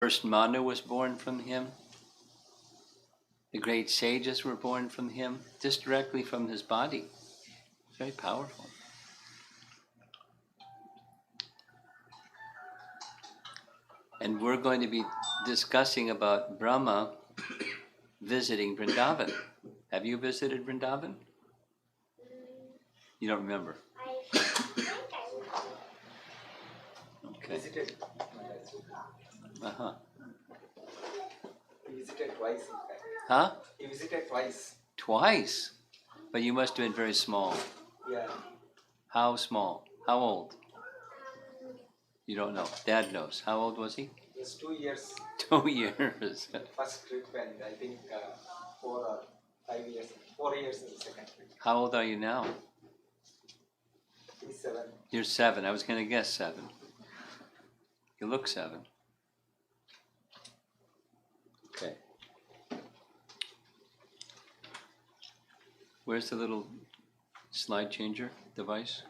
First Manu was born from him. The great sages were born from him, just directly from his body. Very powerful. And we're going to be discussing about Brahma visiting Vrindavan. Have you visited Vrindavan? You don't remember? I think Okay. Visited. Uh-huh. He visited twice, in fact. Huh? He visited twice. Twice? But you must have been very small. Yeah. How small? How old? You don't know. Dad knows. How old was he? It was 2 years. 2 years. First trip, and I think 4 or 5 years. 4 years in the second trip. How old are you now? He's 7. You're 7. I was going to guess 7. You look 7. Okay. Where's the little slide changer device?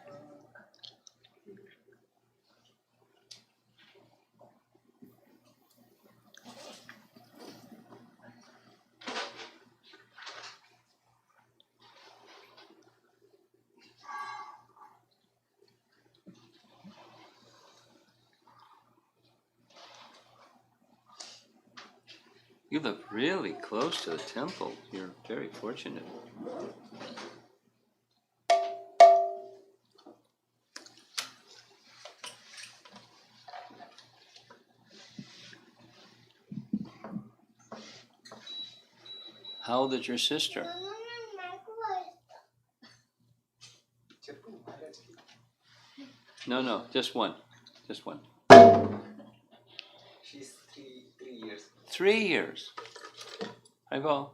You live really close to the temple. You're very fortunate. How old is your sister? No, just one. Just one. She's 3 years. 3 years. I go.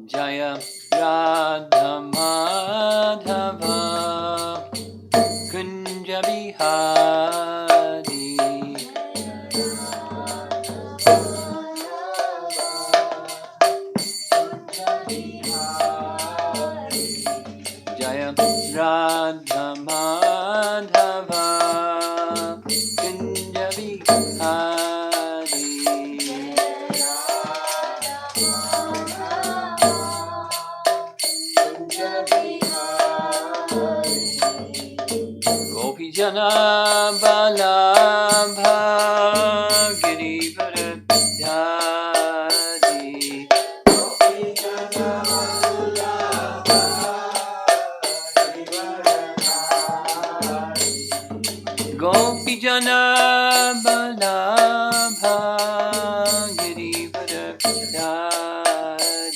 Jaya Radha Madhava Kunja Bihari Jaya Radha Madhava Kunja Bihari Gopi Jana Balabha Girivara Dhyadi Gopi Jana Balabha Girivara Dhyadi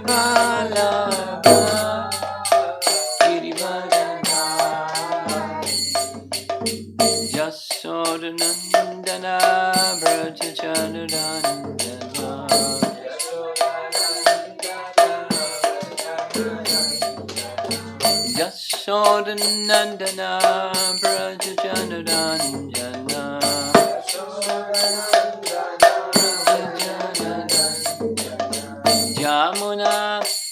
Balabha Jasodhanandana Brajachanurandana Jasodhanandana Brajachanurandana Jamuna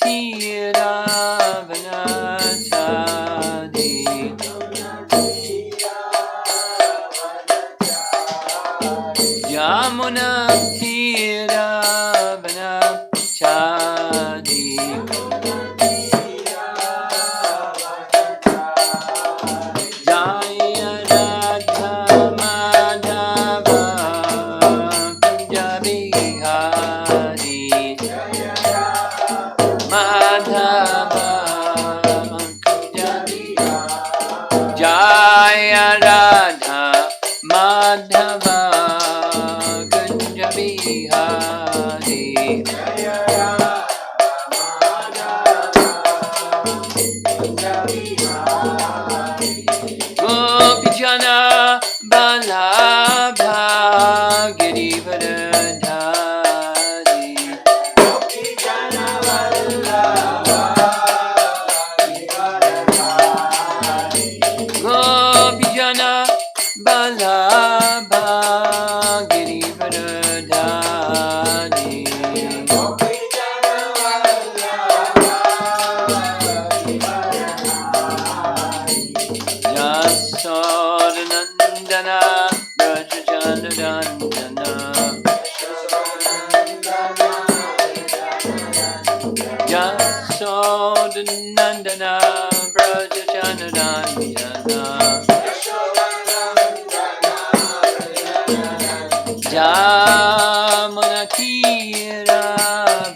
Tiravanachadi Jamuna Tiravanachadi Jaya Radha Madhava Kunja Bihari Madhava Kunja Bihari Jaya Radha Madhava Kunja Bihari Gopi Jana Balabha Girivara Dhari Gopi Jana Balabha Girivara Dhari Yasodhanandana Brajajanarayana Jamunatira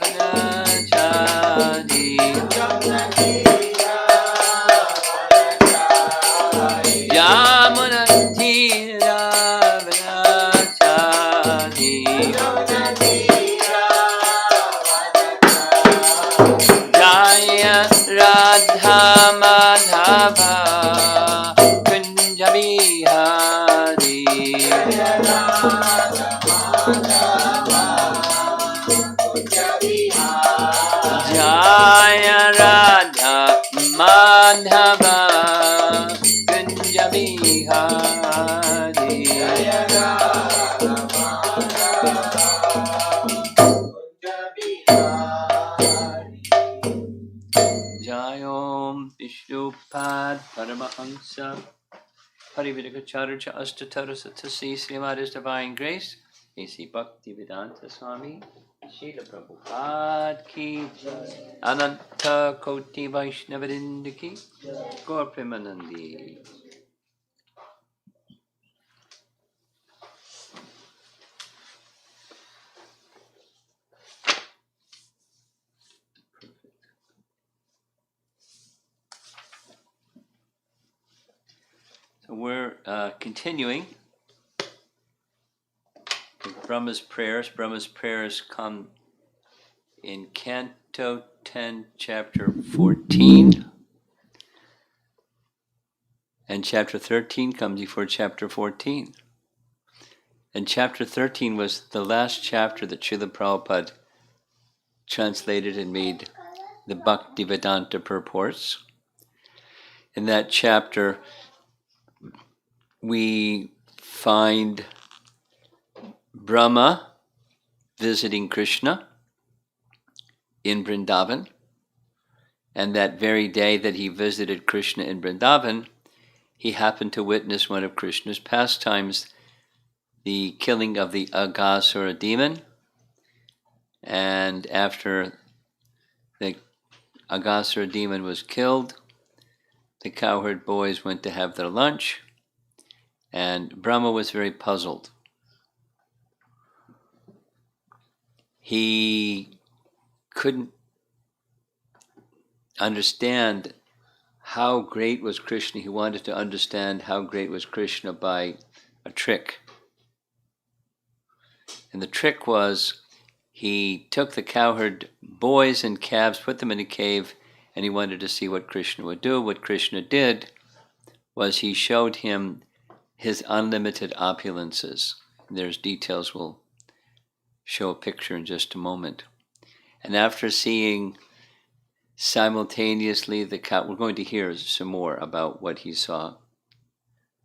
Vanachadi Jamunatira Vanachadi Jaya Radha Madhava Kunja Bihari Jaya Radha Madhava Kunja Bihari Jayom Vishnupad Paramahamsa Parividikacharya Astatara Satasi Srimad Divine Grace A.C. Bhaktivedanta Swami Srila Prabhupada Ki Ananta Koti Vaishnavadinda Ki Gaur Premanandi. So we're continuing with Brahma's prayers. Brahma's prayers come in Canto 10, Chapter 14. And Chapter 13 comes before Chapter 14. And Chapter 13 was the last chapter that Srila Prabhupada translated and made the Bhaktivedanta purports. In that chapter, we find Brahma visiting Krishna in Vrindavan. And that very day that he visited Krishna in Vrindavan, he happened to witness one of Krishna's pastimes, the killing of the Aghasura demon. And after the Aghasura demon was killed, the cowherd boys went to have their lunch, and Brahma was very puzzled. He couldn't understand how great was Krishna. He wanted to understand how great was Krishna by a trick. And the trick was, he took the cowherd boys and calves, put them in a cave, and he wanted to see what Krishna would do. What Krishna did was he showed him his unlimited opulences. There's details, we'll show a picture in just a moment. And after seeing simultaneously the cow, we're going to hear some more about what he saw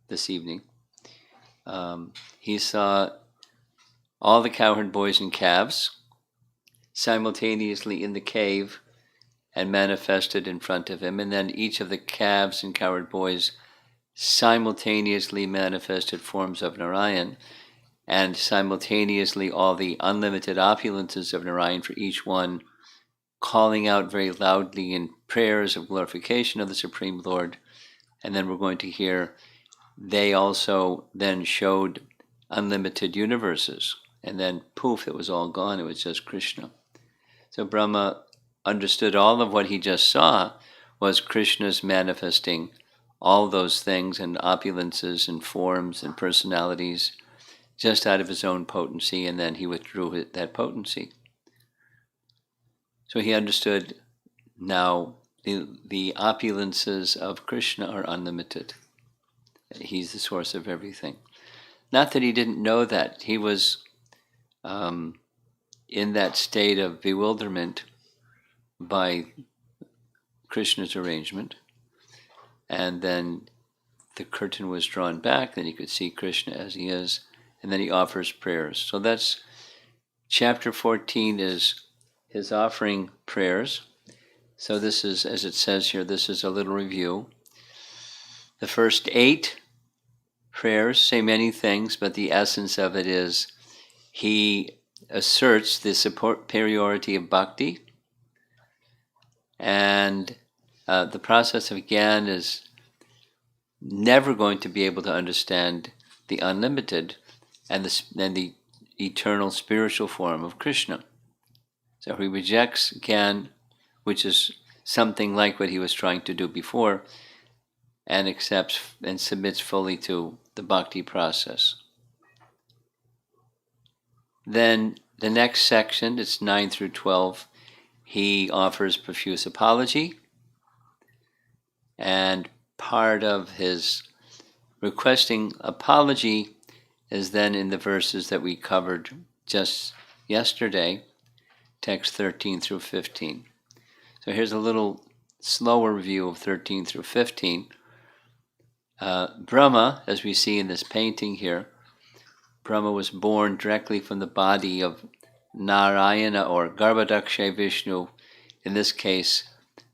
this evening. He saw all the cowherd boys and calves simultaneously in the cave and manifested in front of him, and then each of the calves and cowherd boys simultaneously manifested forms of Narayan, and simultaneously all the unlimited opulences of Narayan for each one, calling out very loudly in prayers of glorification of the Supreme Lord. And then we're going to hear they also then showed unlimited universes, and then poof, it was all gone, it was just Krishna. So Brahma understood all of what he just saw was Krishna's manifesting all those things and opulences and forms and personalities just out of his own potency, and then he withdrew that potency. So he understood now the opulences of Krishna are unlimited. He's the source of everything. Not that he didn't know that. He was in that state of bewilderment by Krishna's arrangement. And then the curtain was drawn back, then you could see Krishna as he is, and then he offers prayers. So that's chapter 14 is his offering prayers. So this is, as it says here, this is a little review. The first 8 prayers say many things, but the essence of it is he asserts the superiority of bhakti, And the process of Gyan is never going to be able to understand the unlimited and the eternal spiritual form of Krishna. So he rejects Gyan, which is something like what he was trying to do before, and accepts and submits fully to the bhakti process. Then the next section, it's 9 through 12, he offers profuse apology, and part of his requesting apology is then in the verses that we covered just yesterday, text 13 through 15. So here's a little slower view of 13 through 15. Brahma, as we see in this painting here, Brahma was born directly from the body of Narayana or Garbhodakshay Vishnu. In this case,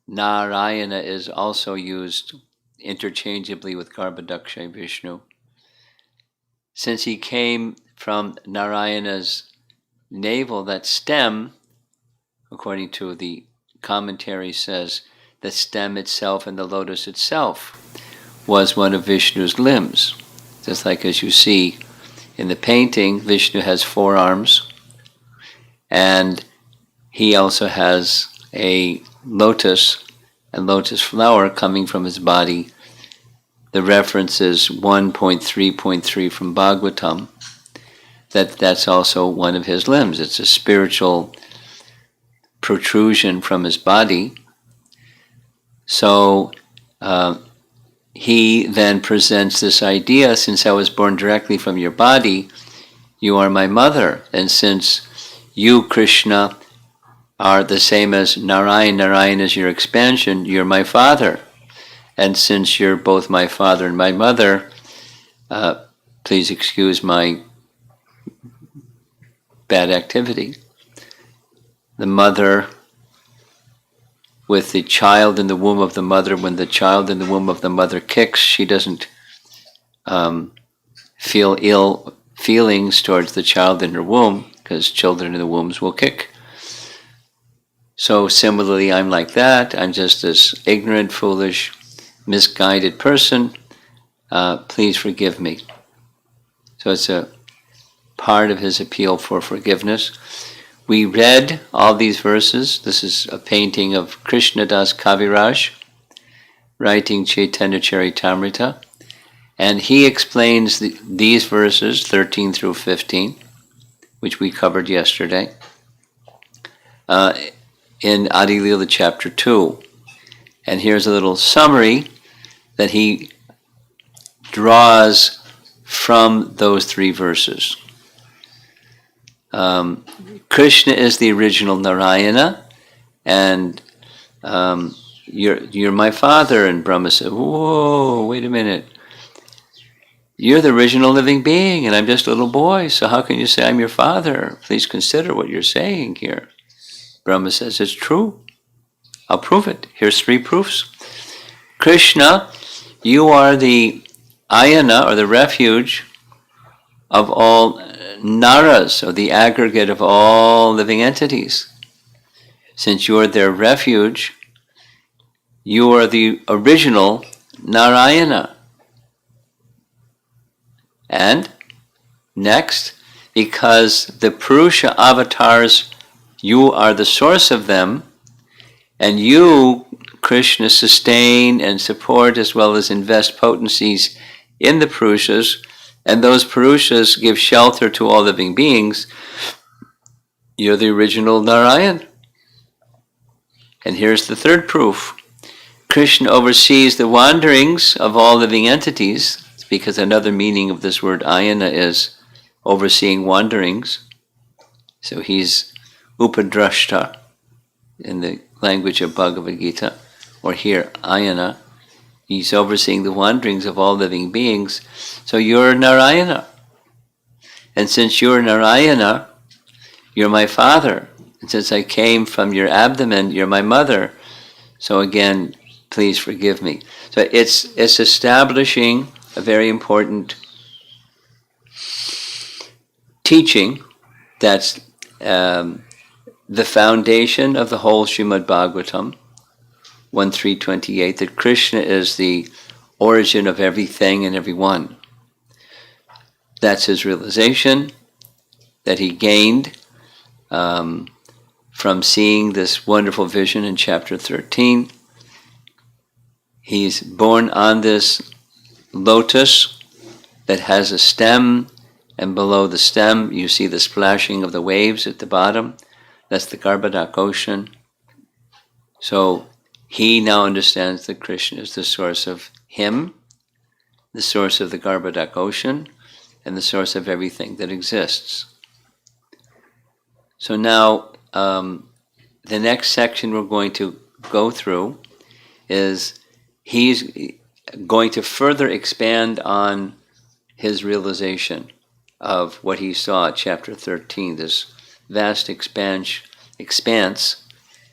Narayana is also used interchangeably with Garbhodakshay Vishnu. Since he came from Narayana's navel, that stem, according to the commentary, says the stem itself and the lotus itself was one of Vishnu's limbs. Just like as you see in the painting, Vishnu has 4 arms, and he also has a lotus flower coming from his body. The reference is 1.3.3 from Bhagavatam, that's also one of his limbs. It's a spiritual protrusion from his body. So he then presents this idea, since I was born directly from your body, you are my mother. And since you, Krishna, are the same as Narayan, Narayan is your expansion, you're my father. And since you're both my father and my mother, please excuse my bad activity. The mother with the child in the womb of the mother, when the child in the womb of the mother kicks, she doesn't feel ill feelings towards the child in her womb, because children in the wombs will kick. So similarly, I'm like that. I'm just this ignorant, foolish, misguided person. Please forgive me. So it's a part of his appeal for forgiveness. We read all these verses. This is a painting of Krishnadas Kaviraj, writing Chaitanya Charitamrita. And he explains these verses, 13 through 15, which we covered yesterday, in Adi Lila chapter 2. And here's a little summary that he draws from those 3 verses. Krishna is the original Narayana, and you're my father. And Brahma said, whoa, wait a minute. You're the original living being, and I'm just a little boy, so how can you say I'm your father? Please consider what you're saying here. Brahma says, it's true. I'll prove it. Here's 3 proofs. Krishna, you are the ayana, or the refuge, of all naras, or the aggregate of all living entities. Since you are their refuge, you are the original Narayana. And next, because the Purusha avatars, you are the source of them, and you, Krishna, sustain and support as well as invest potencies in the Purushas, and those Purushas give shelter to all living beings. You're the original Narayan. And here's the 3rd proof. Krishna oversees the wanderings of all living entities, because another meaning of this word ayana is overseeing wanderings. So he's upadrashta in the language of Bhagavad Gita, or here ayana. He's overseeing the wanderings of all living beings. So you're Narayana. And since you're Narayana, you're my father. And since I came from your abdomen, you're my mother. So again, please forgive me. So it's establishing a very important teaching that's the foundation of the whole Srimad Bhagavatam. 1.3.28, that Krishna is the origin of everything and everyone. That's his realization that he gained from seeing this wonderful vision in chapter 13. He's born on this lotus that has a stem, and below the stem you see the splashing of the waves at the bottom. That's the Garbhodak ocean. So he now understands that Krishna is the source of him, the source of the Garbhodak ocean, and the source of everything that exists. So now the next section we're going to go through is he's going to further expand on his realization of what he saw at chapter 13, this vast expanse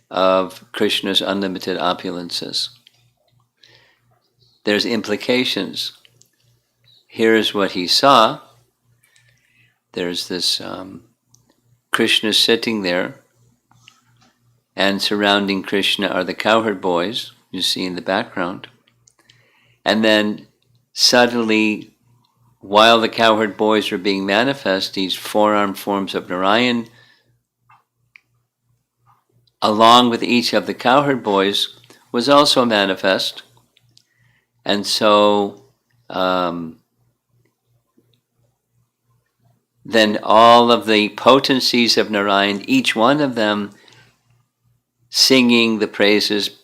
of Krishna's unlimited opulences. There's implications. Here's what he saw. There's this Krishna sitting there, and surrounding Krishna are the cowherd boys you see in the background. And then suddenly, while the cowherd boys are being manifest, these four-armed forms of Narayan, along with each of the cowherd boys, was also manifest. And so then all of the potencies of Narayan, each one of them singing the praises,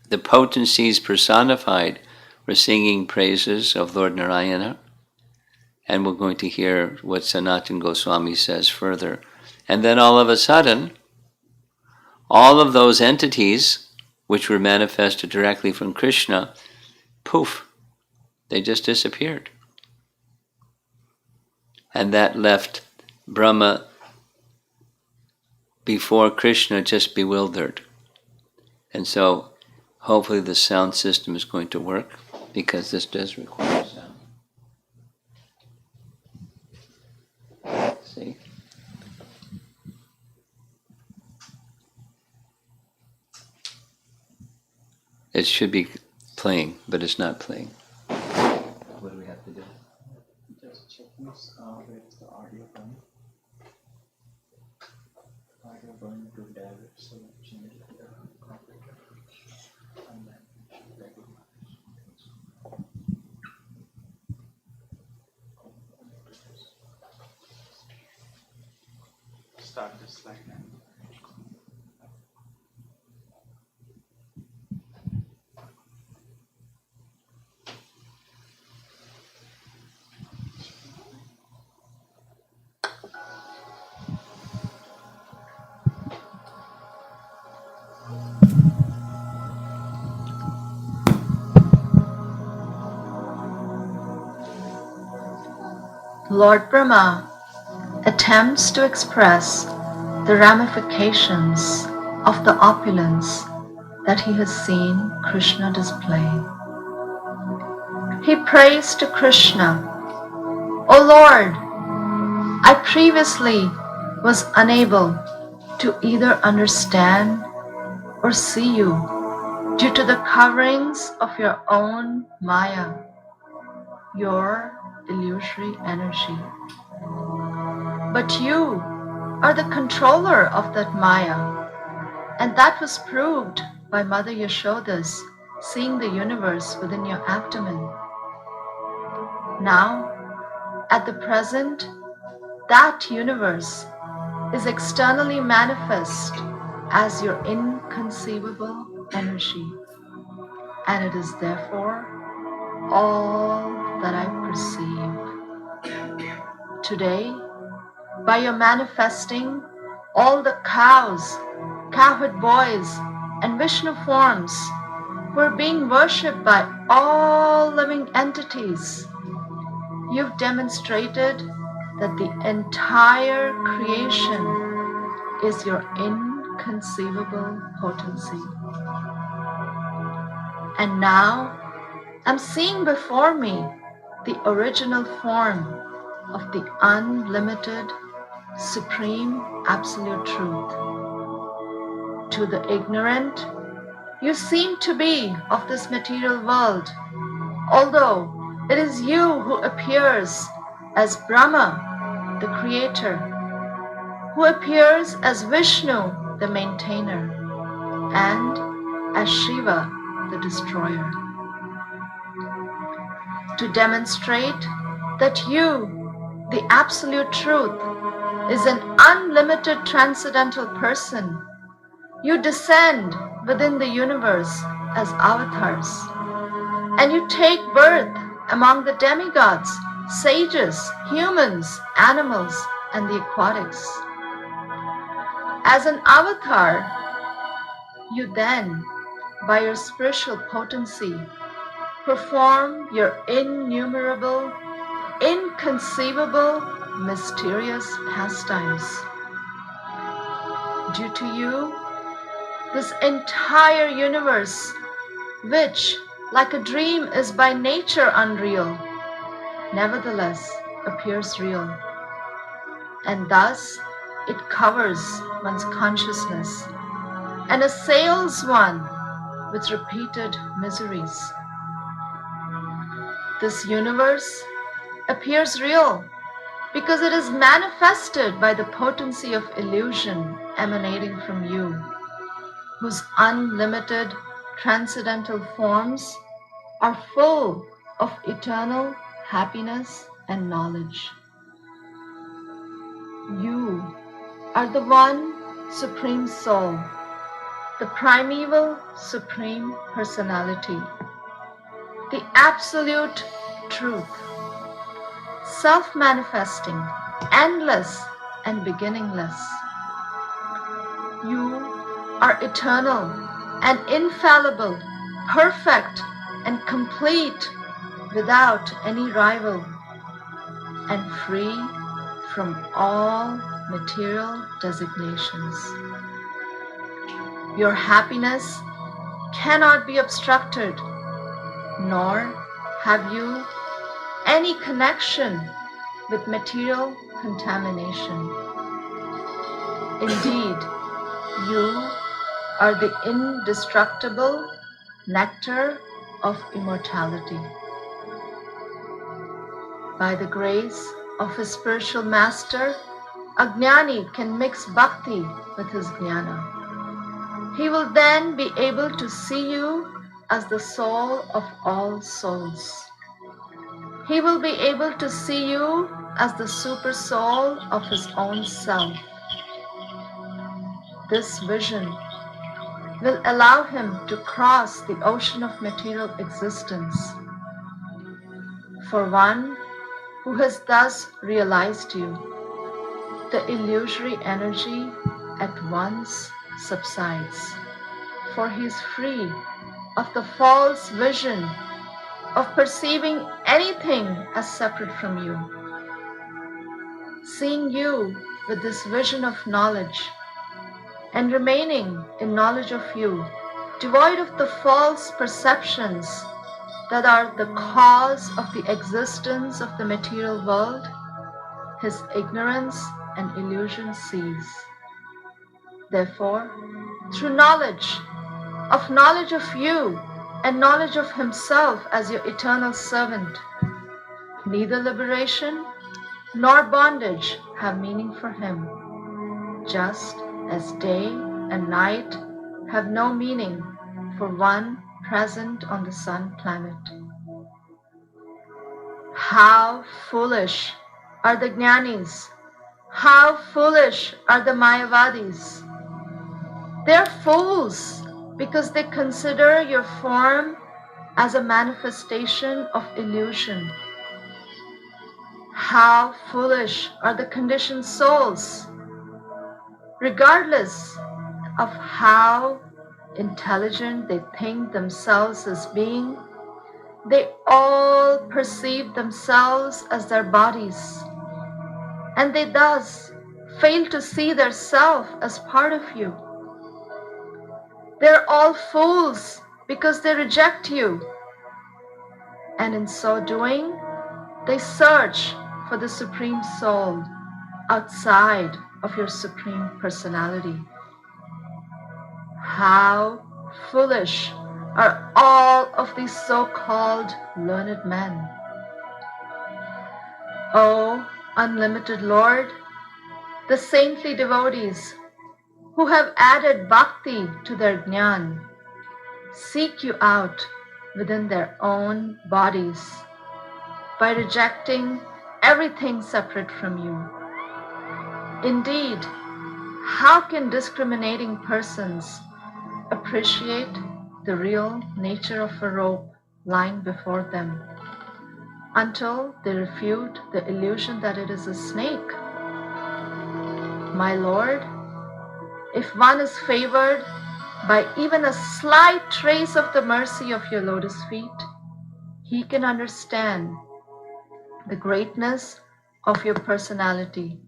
the potencies personified were singing praises of Lord Narayana. And we're going to hear what Sanatana Goswami says further. And then all of a sudden, all of those entities which were manifested directly from Krishna, poof, they just disappeared. And that left Brahma before Krishna just bewildered. And so hopefully the sound system is going to work, because this does require sound. See? It should be playing, but it's not playing. What do we have to do? Just check this, where is the audio going? Audio going to direct, so change the computer. And then start the slide. Lord Brahma attempts to express the ramifications of the opulence that he has seen Krishna display. He prays to Krishna, "O Lord, I previously was unable to either understand or see you due to the coverings of your own Maya, your illusory energy. But you are the controller of that Maya, and that was proved by Mother Yashoda's seeing the universe within your abdomen. Now, at the present, that universe is externally manifest as your inconceivable energy, and it is therefore all that I perceive. Today, by your manifesting, all the cows, cowherd boys, and Vishnu forms were being worshipped by all living entities. You've demonstrated that the entire creation is your inconceivable potency. And now I'm seeing before me the original form of the unlimited, supreme, absolute truth. To the ignorant, You seem to be of this material world, although it is you who appears as Brahma, the creator, who appears as Vishnu, the maintainer, and as Shiva, the destroyer. To demonstrate that you, the absolute truth, is an unlimited transcendental person, you descend within the universe as avatars, and you take birth among the demigods, sages, humans, animals, and the aquatics. As an avatar, you then, by your spiritual potency, perform your innumerable, inconceivable, mysterious pastimes. Due to you, this entire universe, which, like a dream, is by nature unreal, nevertheless appears real, and thus it covers one's consciousness and assails one with repeated miseries. This universe appears real because it is manifested by the potency of illusion emanating from you, whose unlimited transcendental forms are full of eternal happiness and knowledge. You are the one Supreme Soul, the primeval Supreme Personality, the Absolute Truth, self-manifesting, endless and beginningless. You are eternal and infallible, perfect and complete, without any rival, and free from all material designations. Your happiness cannot be obstructed, nor have you any connection with material contamination. Indeed, you are the indestructible nectar of immortality. By the grace of his spiritual master, a jnani can mix bhakti with his jnana. He will then be able to see you as the soul of all souls. He will be able to see you as the super soul of his own self. This vision will allow him to cross the ocean of material existence. For one who has thus realized you, the illusory energy at once subsides, for he is free of the false vision of perceiving anything as separate from you. Seeing you with this vision of knowledge, and remaining in knowledge of you, devoid of the false perceptions that are the cause of the existence of the material world, his ignorance and illusion cease. Therefore, through knowledge of you and knowledge of himself as your eternal servant, neither liberation nor bondage have meaning for him, just as day and night have no meaning for one present on the sun planet. How foolish are the jnanis! How foolish are the mayavadis! They are fools because they consider your form as a manifestation of illusion. How foolish are the conditioned souls! Regardless of how intelligent they think themselves as being, they all perceive themselves as their bodies, and they thus fail to see their self as part of you. They're all fools because they reject you, and in so doing, they search for the Supreme Soul outside of your Supreme Personality. How foolish are all of these so-called learned men. O unlimited Lord, the saintly devotees who have added bhakti to their jnana seek you out within their own bodies by rejecting everything separate from you. Indeed, how can discriminating persons appreciate the real nature of a rope lying before them until they refute the illusion that it is a snake? My Lord, if one is favored by even a slight trace of the mercy of your lotus feet, he can understand the greatness of your personality.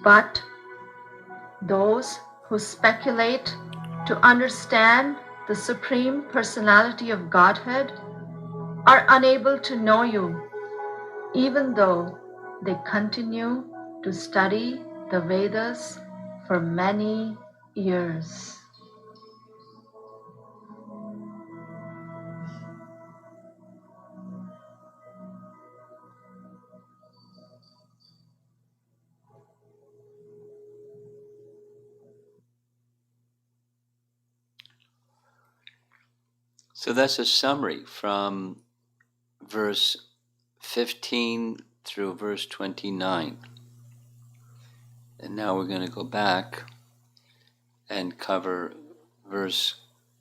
But those who speculate to understand the Supreme Personality of Godhead are unable to know you, even though they continue to study the Vedas for many years. So that's a summary from verse 15 through verse 29. And now we're going to go back and cover verse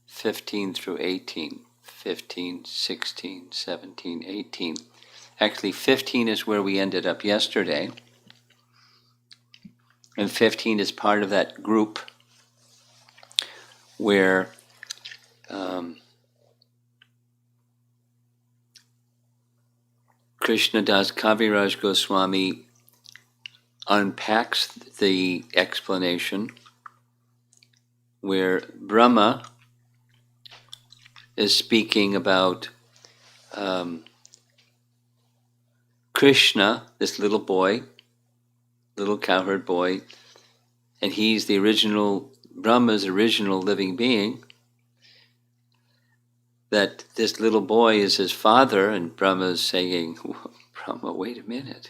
15 through 18. 15, 16, 17, 18. Actually, 15 is where we ended up yesterday. And 15 is part of that group where Krishnadas Kaviraj Goswami unpacks the explanation where Brahma is speaking about Krishna, this little boy, little cowherd boy, and he's the original, Brahma's original living being, that this little boy is his father, and Brahma's saying, Brahma, wait a minute,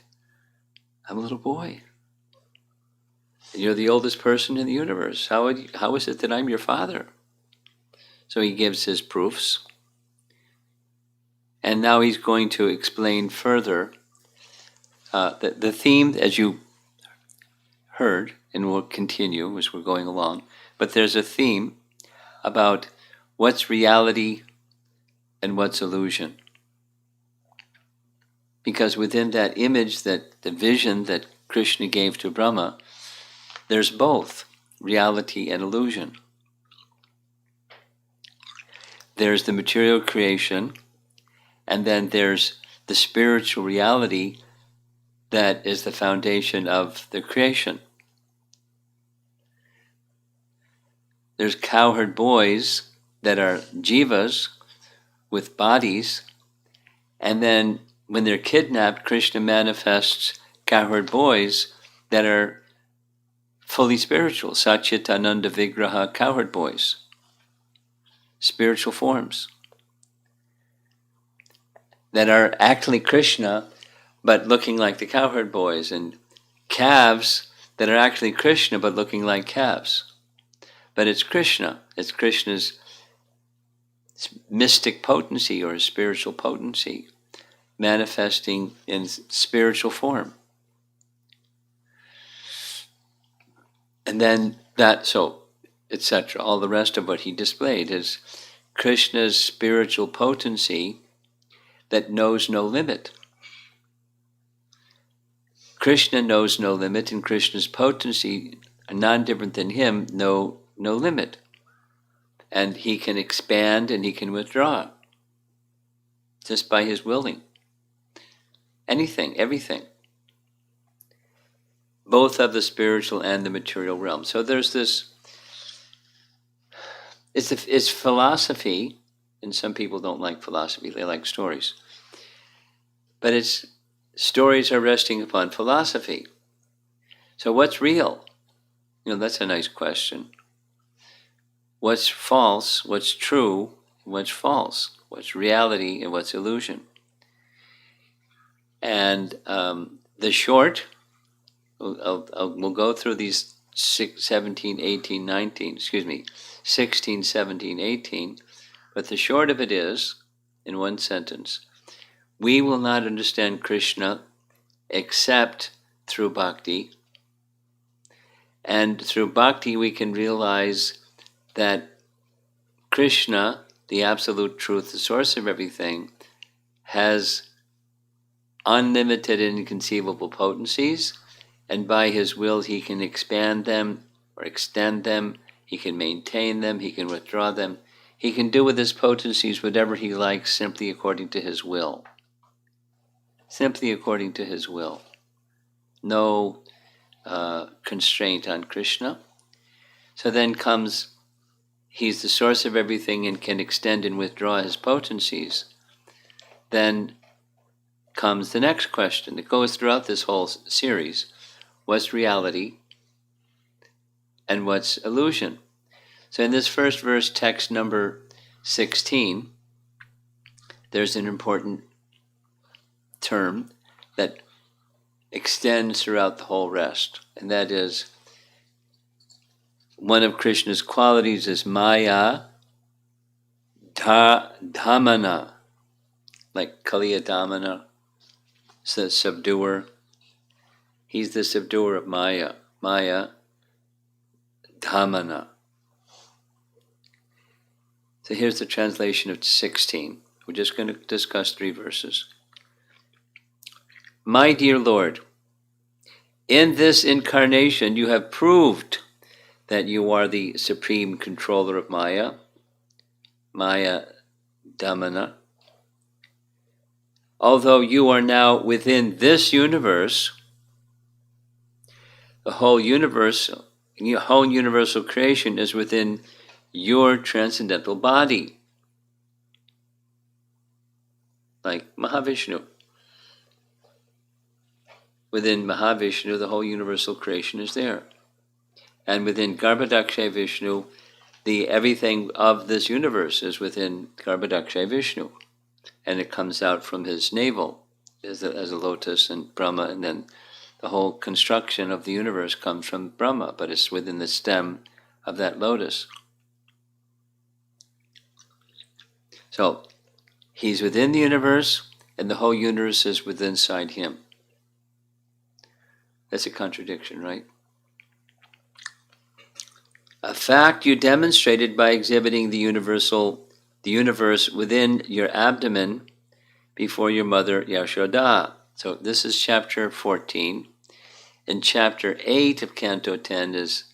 I'm a little boy. And you're the oldest person in the universe. How is it that I'm your father? So he gives his proofs. And now he's going to explain further the theme, as you heard, and will continue as we're going along. But there's a theme about what's reality and what's illusion. Because within that image, that the vision that Krishna gave to Brahma, there's both reality and illusion. There's the material creation, and then there's the spiritual reality that is the foundation of the creation. There's cowherd boys that are jivas with bodies, and then when they're kidnapped, Krishna manifests cowherd boys that are fully spiritual, Satchitananda Vigraha cowherd boys, spiritual forms that are actually Krishna but looking like the cowherd boys, and calves that are actually Krishna but looking like calves. But it's Krishna, it's Krishna's mystic potency or spiritual potency manifesting in spiritual form. And then that, so, etc. All the rest of what he displayed is Krishna's spiritual potency that knows no limit. Krishna knows no limit, and Krishna's potency, non-different than him, no limit. And he can expand and he can withdraw just by his willing. Anything, everything. Both of the spiritual and the material realm. So there's this, it's philosophy, and some people don't like philosophy, they like stories. But it's, stories are resting upon philosophy. So what's real? That's a nice question. what's false, what's true, what's false, what's reality, and what's illusion. And the short, we'll go through these 17, 18, 19, 16, 17, 18, but the short of it is, in one sentence, we will not understand Krishna except through bhakti. And through bhakti we can realize that Krishna, the absolute truth, the source of everything, has unlimited and inconceivable potencies, and by his will he can expand them or extend them, he can maintain them, he can withdraw them. He can do with his potencies whatever he likes, simply according to his will. Simply according to his will. No constraint on Krishna. So then comes, he's the source of everything and can extend and withdraw his potencies. Then comes the next question that goes throughout this whole series. What's reality and what's illusion? So in this first verse, text number 16, there's an important term that extends throughout the whole rest, and that is, one of Krishna's qualities is Maya Dhamana, like Kaliya Dhamana, the subduer. He's the subduer of Maya, Maya Dhamana. So here's the translation of 16. We're just going to discuss 3 verses. My dear Lord, in this incarnation you have proved that you are the supreme controller of Maya, Maya Dhamana. Although you are now within this universe, the whole universal creation is within your transcendental body, like Mahavishnu. Within Mahavishnu, the whole universal creation is there. And within Garbhodakshay Vishnu, the everything of this universe is within Garbhodakshay Vishnu. And it comes out from his navel as a lotus and Brahma, and then the whole construction of the universe comes from Brahma, but it's within the stem of that lotus. So he's within the universe, and the whole universe is within inside him. That's a contradiction, right? A fact you demonstrated by exhibiting the universe within your abdomen before your mother Yashoda. So this is chapter 14. And chapter 8 of Canto 10 is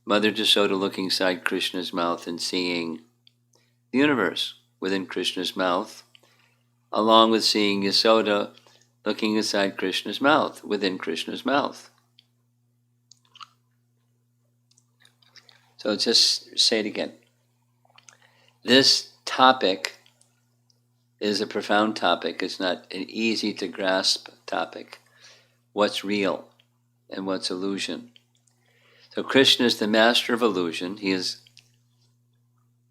Mother Jasoda looking inside Krishna's mouth and seeing the universe within Krishna's mouth, along with seeing Yasoda looking inside Krishna's mouth, within Krishna's mouth. So just say it again. This topic is a profound topic. It's not an easy to grasp topic. What's real and what's illusion? So Krishna is the master of illusion. He is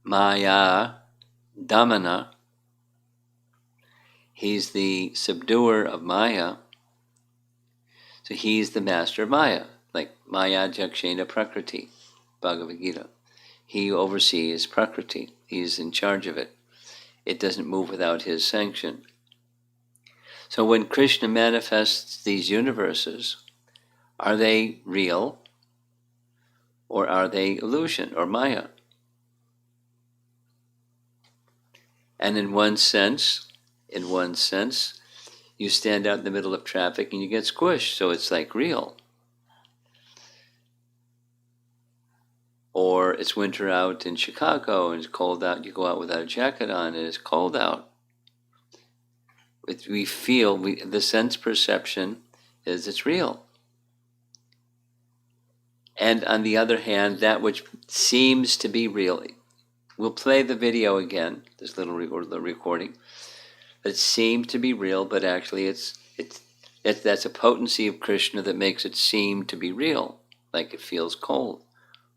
Maya Dhamana. He's the subduer of Maya. So he's the master of Maya, like Maya Jakshena Prakriti, Bhagavad Gita. He oversees Prakriti. He's in charge of it. It doesn't move without his sanction. So when Krishna manifests these universes, are they real or are they illusion or Maya? And in one sense, you stand out in the middle of traffic and you get squished, so it's like real. Or it's winter out in Chicago and it's cold out, you go out without a jacket on and it's cold out. We feel, the sense perception is it's real. And on the other hand, that which seems to be real, we'll play the video again, this little recording, that seemed to be real, but actually that's a potency of Krishna that makes it seem to be real, like it feels cold,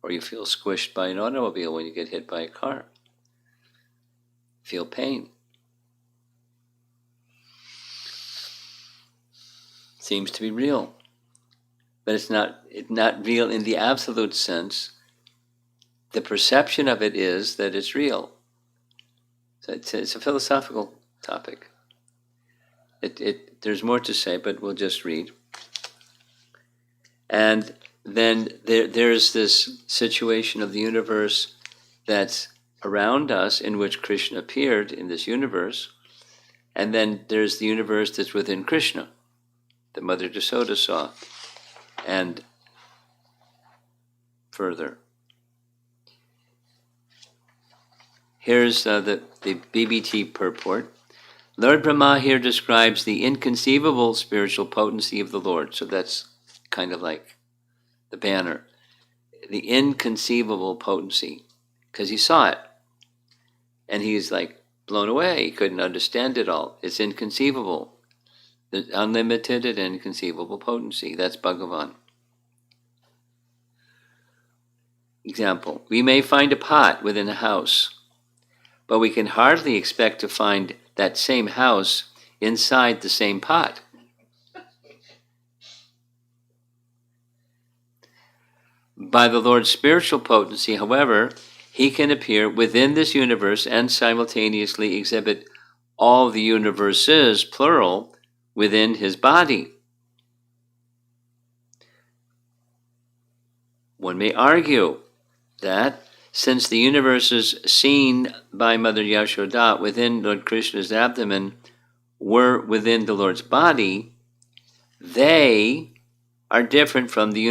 Or you feel squished by an automobile when you get hit by a car. Feel pain. Seems to be real. But it's not real in the absolute sense. The perception of it is that it's real. So it's a philosophical topic. There's more to say, but we'll just read. And then there's this situation of the universe that's around us, in which Krishna appeared in this universe. And then there's the universe that's within Krishna, that Mother Yasoda saw. And further. Here's the BBT purport. Lord Brahma here describes the inconceivable spiritual potency of the Lord. So that's kind of like the banner. The inconceivable potency. Because he saw it. And he's like blown away. He couldn't understand it all. It's inconceivable. The unlimited and inconceivable potency. That's Bhagavan. Example. We may find a pot within a house, but we can hardly expect to find that same house inside the same pot. By the Lord's spiritual potency, however, he can appear within this universe and simultaneously exhibit all the universes, plural, within his body. One may argue that since the universes seen by Mother Yashoda within Lord Krishna's abdomen were within the Lord's body, they are different from the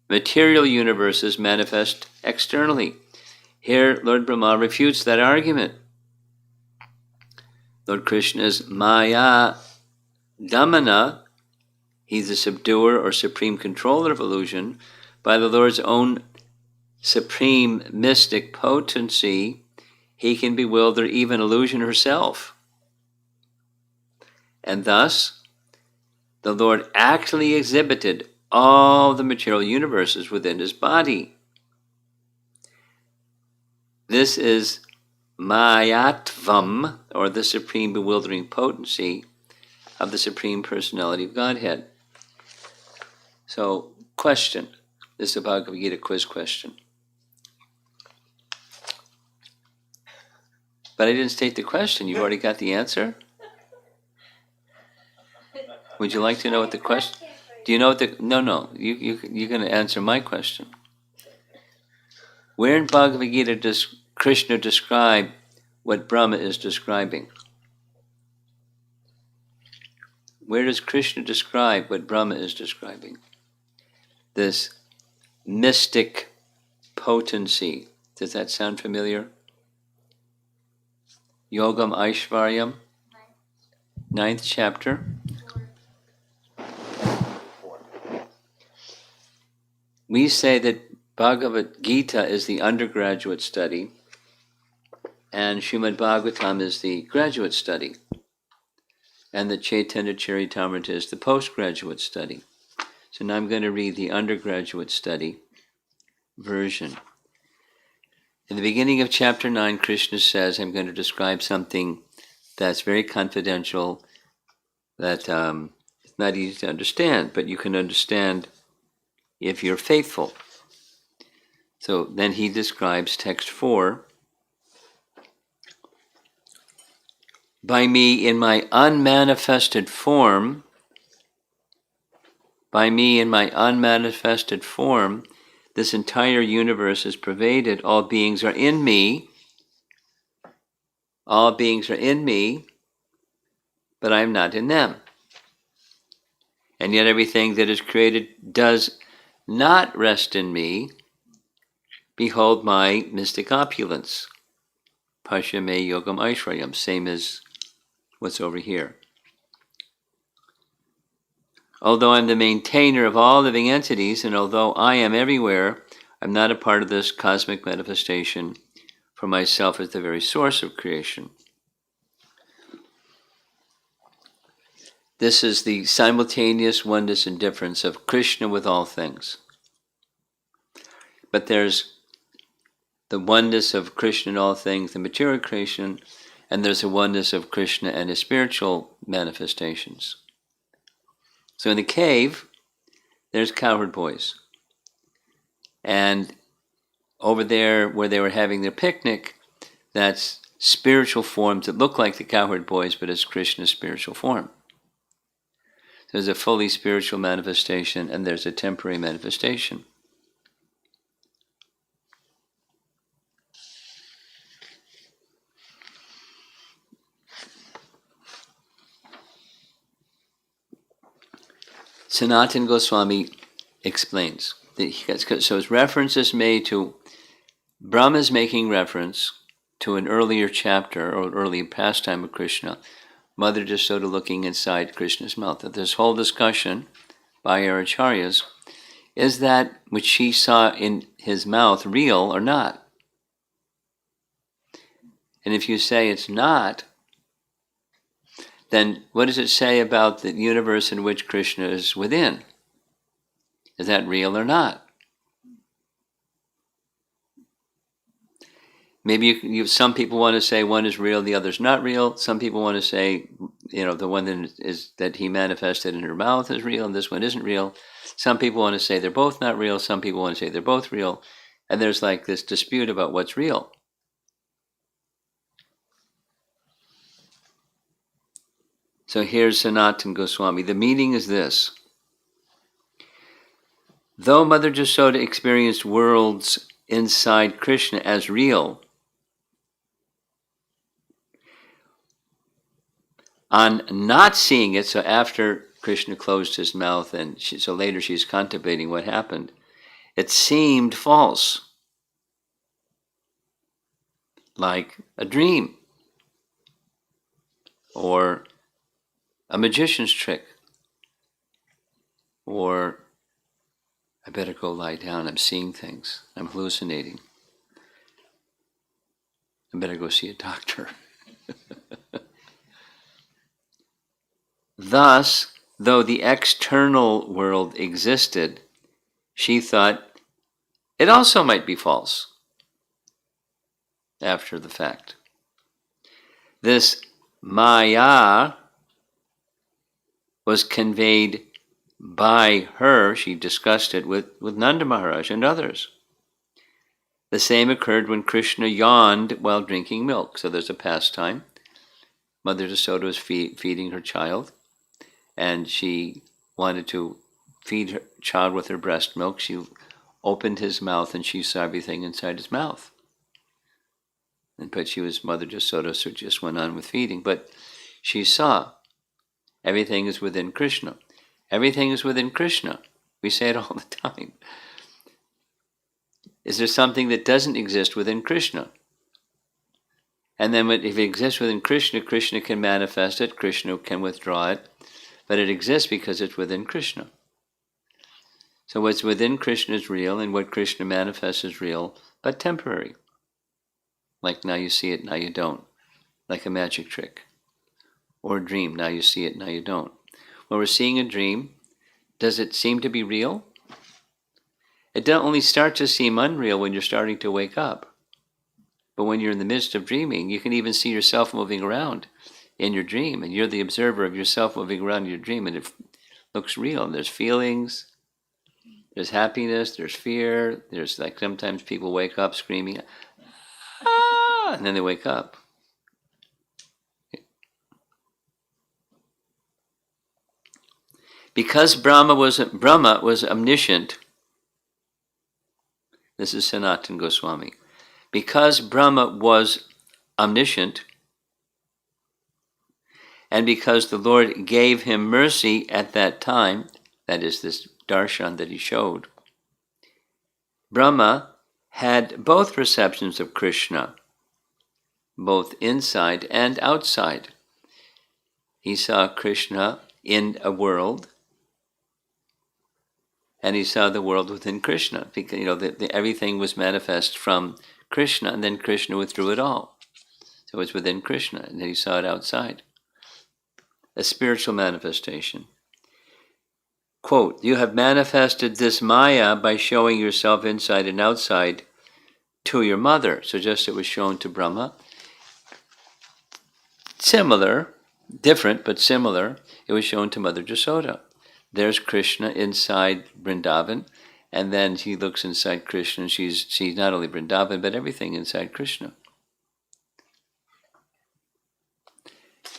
material universes manifest externally. Here, Lord Brahma refutes that argument. Lord Krishna's Maya Damana, he's the subduer or supreme controller of illusion. By the Lord's own supreme mystic potency, he can bewilder even illusion herself. And thus, the Lord actually exhibited all the material universes within his body. This is Mayatvam, or the supreme bewildering potency of the Supreme Personality of Godhead. So, question. This is a Bhagavad Gita quiz question. But I didn't state the question. You've already got the answer? Would you like to know what the question? Do you know what the? No. You're going to answer my question. Where in Bhagavad Gita does Krishna describe what Brahma is describing? Where does Krishna describe what Brahma is describing? This mystic potency. Does that sound familiar? Yogam Aishvaryam, 9th chapter. We say that Bhagavad Gita is the undergraduate study and Srimad Bhagavatam is the graduate study, and the Chaitanya Charitamrita is the postgraduate study. So now I'm going to read the undergraduate study version. In the beginning of chapter 9, Krishna says, I'm going to describe something that's very confidential, that it's not easy to understand, but you can understand if you're faithful. So then he describes text 4. By me in my unmanifested form, this entire universe is pervaded. All beings are in me. All beings are in me, but I am not in them. And yet everything that is created does not rest in me. Behold my mystic opulence. Pasha me yogam aishvaryam, same as what's over here. Although I'm the maintainer of all living entities, and although I am everywhere, I'm not a part of this cosmic manifestation, for myself is the very source of creation. This is the simultaneous oneness and difference of Krishna with all things. But there's the oneness of Krishna in all things, the material creation, and there's a oneness of Krishna and his spiritual manifestations. So in the cave, there's cowherd boys. And over there where they were having their picnic, that's spiritual forms that look like the cowherd boys, but it's Krishna's spiritual form. There's a fully spiritual manifestation and there's a temporary manifestation. Sanatana Goswami explains that so his reference is made to Brahma is making reference to an earlier chapter or earlier pastime of Krishna, Mother Jasoda looking inside Krishna's mouth. That this whole discussion by our acharyas is that which she saw in his mouth real or not? And if you say it's not, then what does it say about the universe in which Krishna is within? Is that real or not? Maybe some people want to say one is real, the other's not real. Some people want to say, the one that he manifested in her mouth is real and this one isn't real. Some people want to say they're both not real. Some people want to say they're both real. And there's like this dispute about what's real. So here's Sanatana Goswami. The meaning is this. Though Mother Jasoda experienced worlds inside Krishna as real, on not seeing it, so after Krishna closed his mouth, and so later she's contemplating what happened, it seemed false, like a dream, or a magician's trick, or I better go lie down, I'm seeing things, I'm hallucinating, I better go see a doctor. Thus, though the external world existed, she thought it also might be false after the fact. This Maya was conveyed by her, she discussed it with Nanda Maharaj and others. The same occurred when Krishna yawned while drinking milk. So there's a pastime. Mother Jasoda was feeding her child, and she wanted to feed her child with her breast milk. She opened his mouth and she saw everything inside his mouth. But she was Mother Jasoda, so just went on with feeding. But she saw everything is within Krishna. Everything is within Krishna. We say it all the time. Is there something that doesn't exist within Krishna? And then if it exists within Krishna, Krishna can manifest it, Krishna can withdraw it, but it exists because it's within Krishna. So what's within Krishna is real, and what Krishna manifests is real, but temporary. Like now you see it, now you don't. Like a magic trick. Or a dream, now you see it, now you don't. When we're seeing a dream, does it seem to be real? It don't only start to seem unreal when you're starting to wake up. But when you're in the midst of dreaming, you can even see yourself moving around in your dream, and you're the observer of yourself moving around in your dream, and it looks real. And there's feelings, there's happiness, there's fear, there's like sometimes people wake up screaming, ah, and then they wake up. Because Brahma was omniscient, this is Sanatana Goswami, because Brahma was omniscient, and because the Lord gave him mercy at that time, that is this darshan that he showed, Brahma had both perceptions of Krishna, both inside and outside. He saw Krishna in a world, and he saw the world within Krishna, because everything was manifest from Krishna, and then Krishna withdrew it all. So it's within Krishna, and then he saw it outside. A spiritual manifestation. quote, you have manifested this Maya by showing yourself inside and outside to your mother. So just it was shown to Brahma. Similar, different, but similar, it was shown to Mother Jasoda. There's Krishna inside Vrindavan, and then he looks inside Krishna, and she's not only Vrindavan, but everything inside Krishna.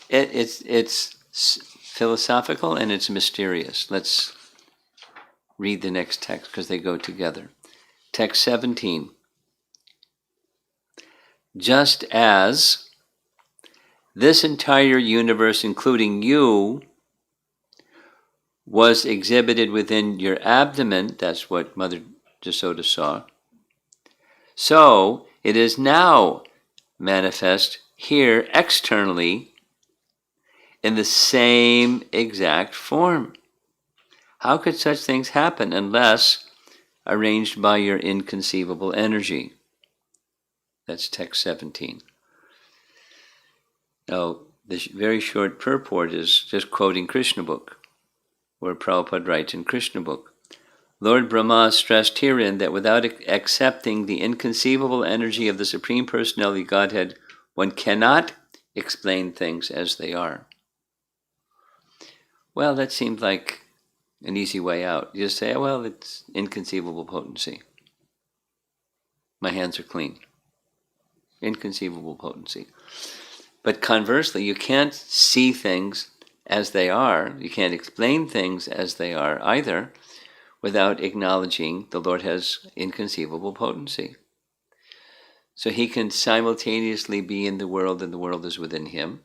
It's philosophical and it's mysterious. Let's read the next text because they go together. Text 17. Just as this entire universe, including you, was exhibited within your abdomen, that's what Mother Jasoda saw, so it is now manifest here externally in the same exact form. How could such things happen unless arranged by your inconceivable energy? That's text 17. Now, this very short purport is just quoting Krishna book, where Prabhupada writes in Krishna book, Lord Brahma stressed herein that without accepting the inconceivable energy of the Supreme Personality of Godhead, one cannot explain things as they are. Well, that seems like an easy way out. You just say, oh, well, it's inconceivable potency. My hands are clean. Inconceivable potency. But conversely, you can't see things as they are. You can't explain things as they are either without acknowledging the Lord has inconceivable potency. So he can simultaneously be in the world and the world is within him.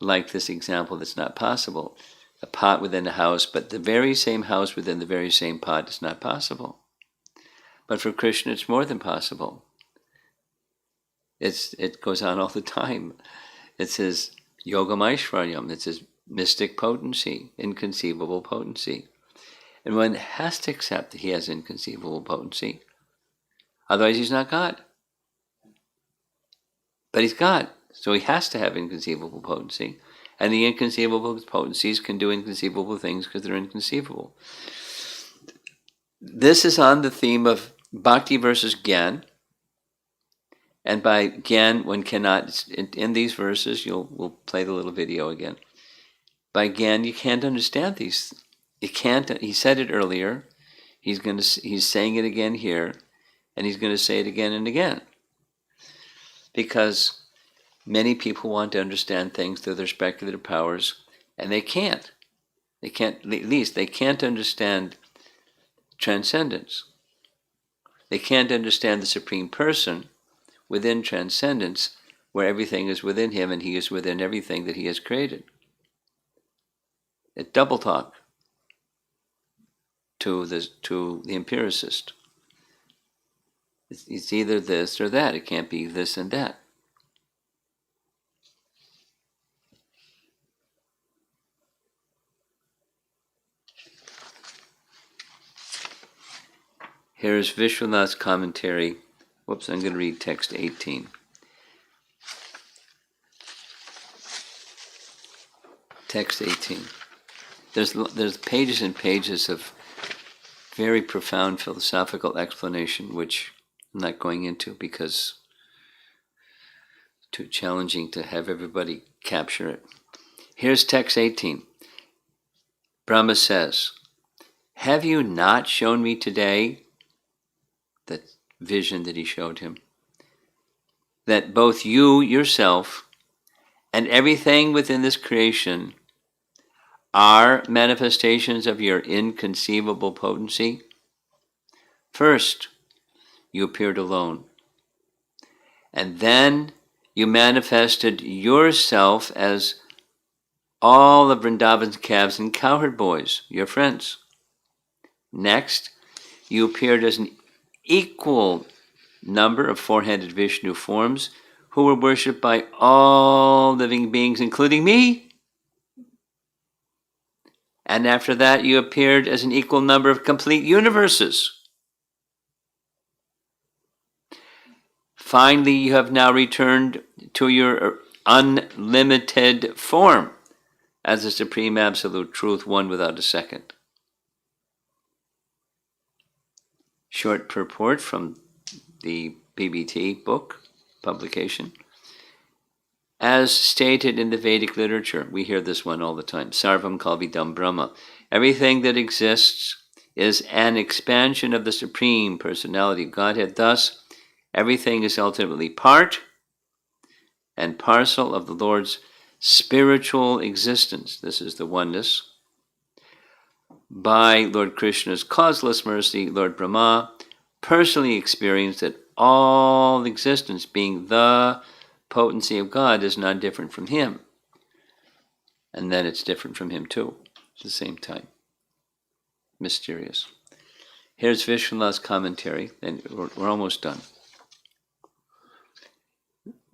Like this example, that's not possible. A pot within a house, but the very same house within the very same pot is not possible. But for Krishna, it's more than possible. It goes on all the time. It's his yogam aishvaryam, it's his mystic potency, inconceivable potency. And one has to accept that he has inconceivable potency. Otherwise he's not God. But he's God, so he has to have inconceivable potency. And the inconceivable potencies can do inconceivable things because they're inconceivable. This is on the theme of bhakti versus gyan. And by gyan, one cannot, in these verses, we'll play the little video again. By gyan, you can't understand these. You can't, he said it earlier, he's saying it again here, and he's going to say it again and again. Because many people want to understand things through their speculative powers, and they can't. They can't, at least they can't understand transcendence. They can't understand the Supreme Person within transcendence, where everything is within him and he is within everything that he has created. It's double talk to the empiricist. It's either this or that. It can't be this and that. Here is Vishwanath's commentary. Whoops, I'm going to read text 18. Text 18. There's pages and pages of very profound philosophical explanation, which I'm not going into because it's too challenging to have everybody capture it. Here's text 18. Brahma says, have you not shown me today, that vision that he showed him, that both you yourself and everything within this creation are manifestations of your inconceivable potency? First, you appeared alone, and then you manifested yourself as all of Vrindavan's calves and cowherd boys, your friends. Next, you appeared as an equal number of four-handed Vishnu forms who were worshipped by all living beings, including me. And after that, you appeared as an equal number of complete universes. Finally, you have now returned to your unlimited form. as the supreme absolute truth, one without a second. Short purport from the BBT book publication. As stated in the Vedic literature, we hear this one all the time, Sarvam Kalvidam Brahma. Everything that exists is an expansion of the Supreme Personality of Godhead. Thus, everything is ultimately part and parcel of the Lord's spiritual existence. This is the oneness. By Lord Krishna's causeless mercy, Lord Brahma personally experienced that all existence, being the potency of God, is not different from him. And then it's different from him too, at the same time. Mysterious. Here's Vishwanath's commentary, and we're almost done.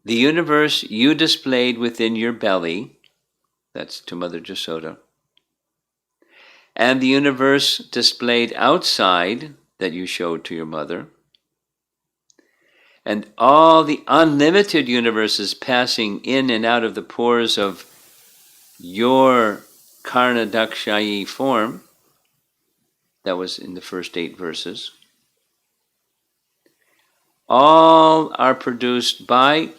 The universe you displayed within your belly, that's to Mother Jasoda, and the universe displayed outside that you showed to your mother, and all the unlimited universes passing in and out of the pores of your Karnadakshayi form, that was in the first 8 verses, all are produced by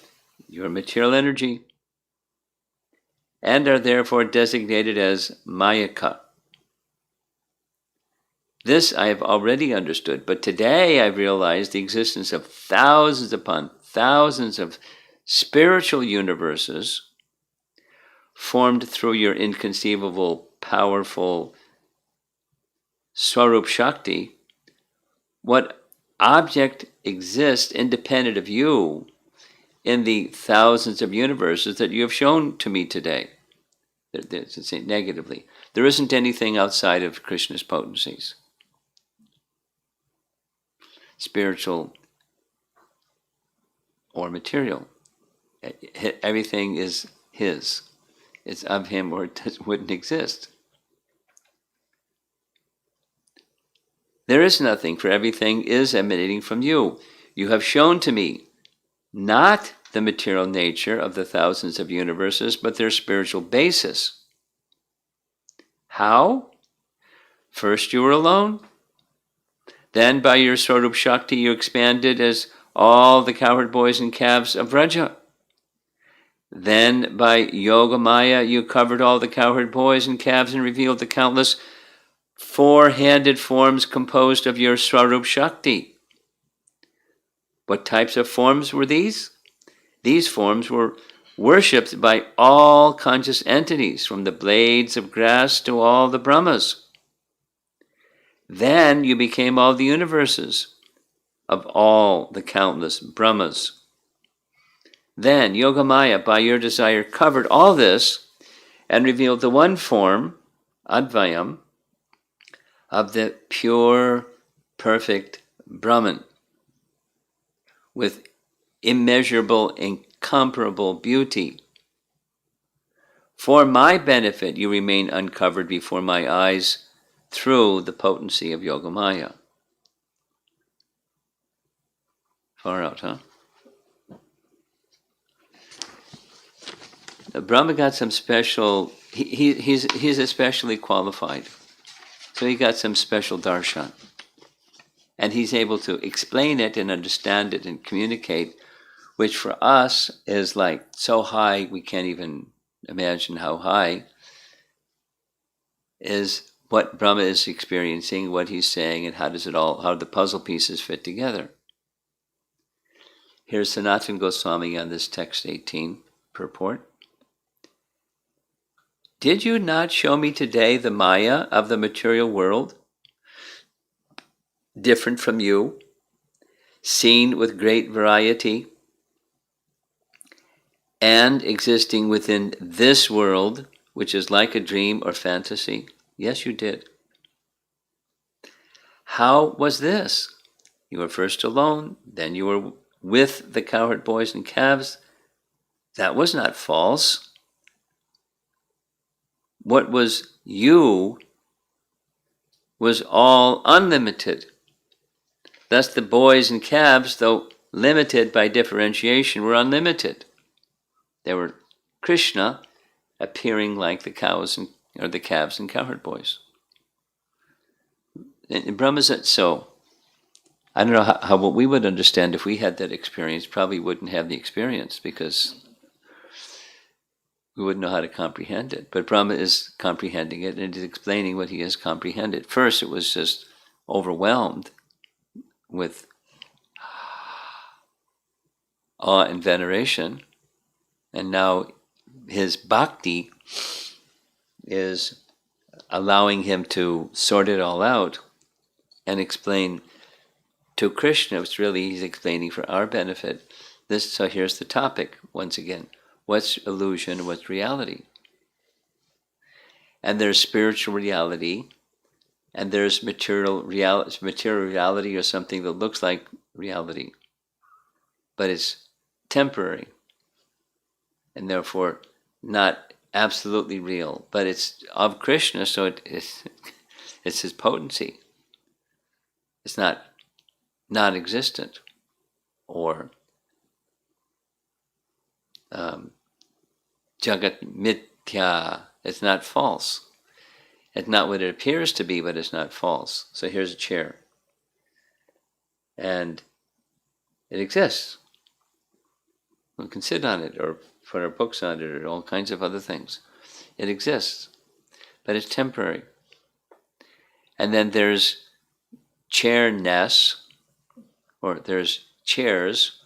your material energy and are therefore designated as Mayaka. This I have already understood, but today I realize the existence of thousands upon thousands of spiritual universes formed through your inconceivable, powerful Swarup Shakti. What object exists independent of you in the thousands of universes that you have shown to me today? To say negatively, there isn't anything outside of Krishna's potencies. Spiritual or material. Everything is his. It's of him or it wouldn't exist. There is nothing, for everything is emanating from you. You have shown to me not the material nature of the thousands of universes, but their spiritual basis. How? First you were alone. Then by your Swarup Shakti you expanded as all the cowherd boys and calves of Vraja. Then by Yoga Maya you covered all the cowherd boys and calves and revealed the countless 4-handed forms composed of your Swarup Shakti. What types of forms were these? These forms were worshipped by all conscious entities, from the blades of grass to all the Brahmas. Then you became all the universes of all the countless Brahmas. Then Yogamaya, by your desire, covered all this and revealed the one form, Advayam, of the pure, perfect Brahman, with immeasurable, incomparable beauty. For my benefit, you remain uncovered before my eyes through the potency of Yogamaya. Far out, huh? Brahma got some special, he's especially qualified. So he got some special darshan. And he's able to explain it and understand it and communicate, which for us is like so high we can't even imagine how high, is what Brahma is experiencing, what he's saying, and how the puzzle pieces fit together. Here's Sanatana Goswami on this text 18 purport. Did you not show me today the Maya of the material world, different from you, seen with great variety, and existing within this world, which is like a dream or fantasy? Yes, you did. How was this? You were first alone, then you were with the cowherd boys and calves. That was not false. What was you was all unlimited. Thus the boys and calves, though limited by differentiation, were unlimited. They were Krishna, appearing like the cows or the calves and cowherd boys. And Brahma's so. I don't know how what we would understand if we had that experience. Probably wouldn't have the experience because we wouldn't know how to comprehend it. But Brahma is comprehending it and is explaining what he has comprehended. First, it was just overwhelmed with awe and veneration, and now his bhakti is allowing him to sort it all out and explain to Krishna. It's really, he's explaining for our benefit. So here's the topic once again. What's illusion? What's reality? And there's spiritual reality, and there's material reality, or something that looks like reality, but it's temporary, and therefore not absolutely real. But it's of Krishna, so it's his potency. It's not non-existent or Jagat Mithya. It's not false. It's not what it appears to be, but it's not false. So here's a chair. And it exists. We can sit on it or put our books on it or all kinds of other things. It exists. But it's temporary. And then there's chairness, or there's chairs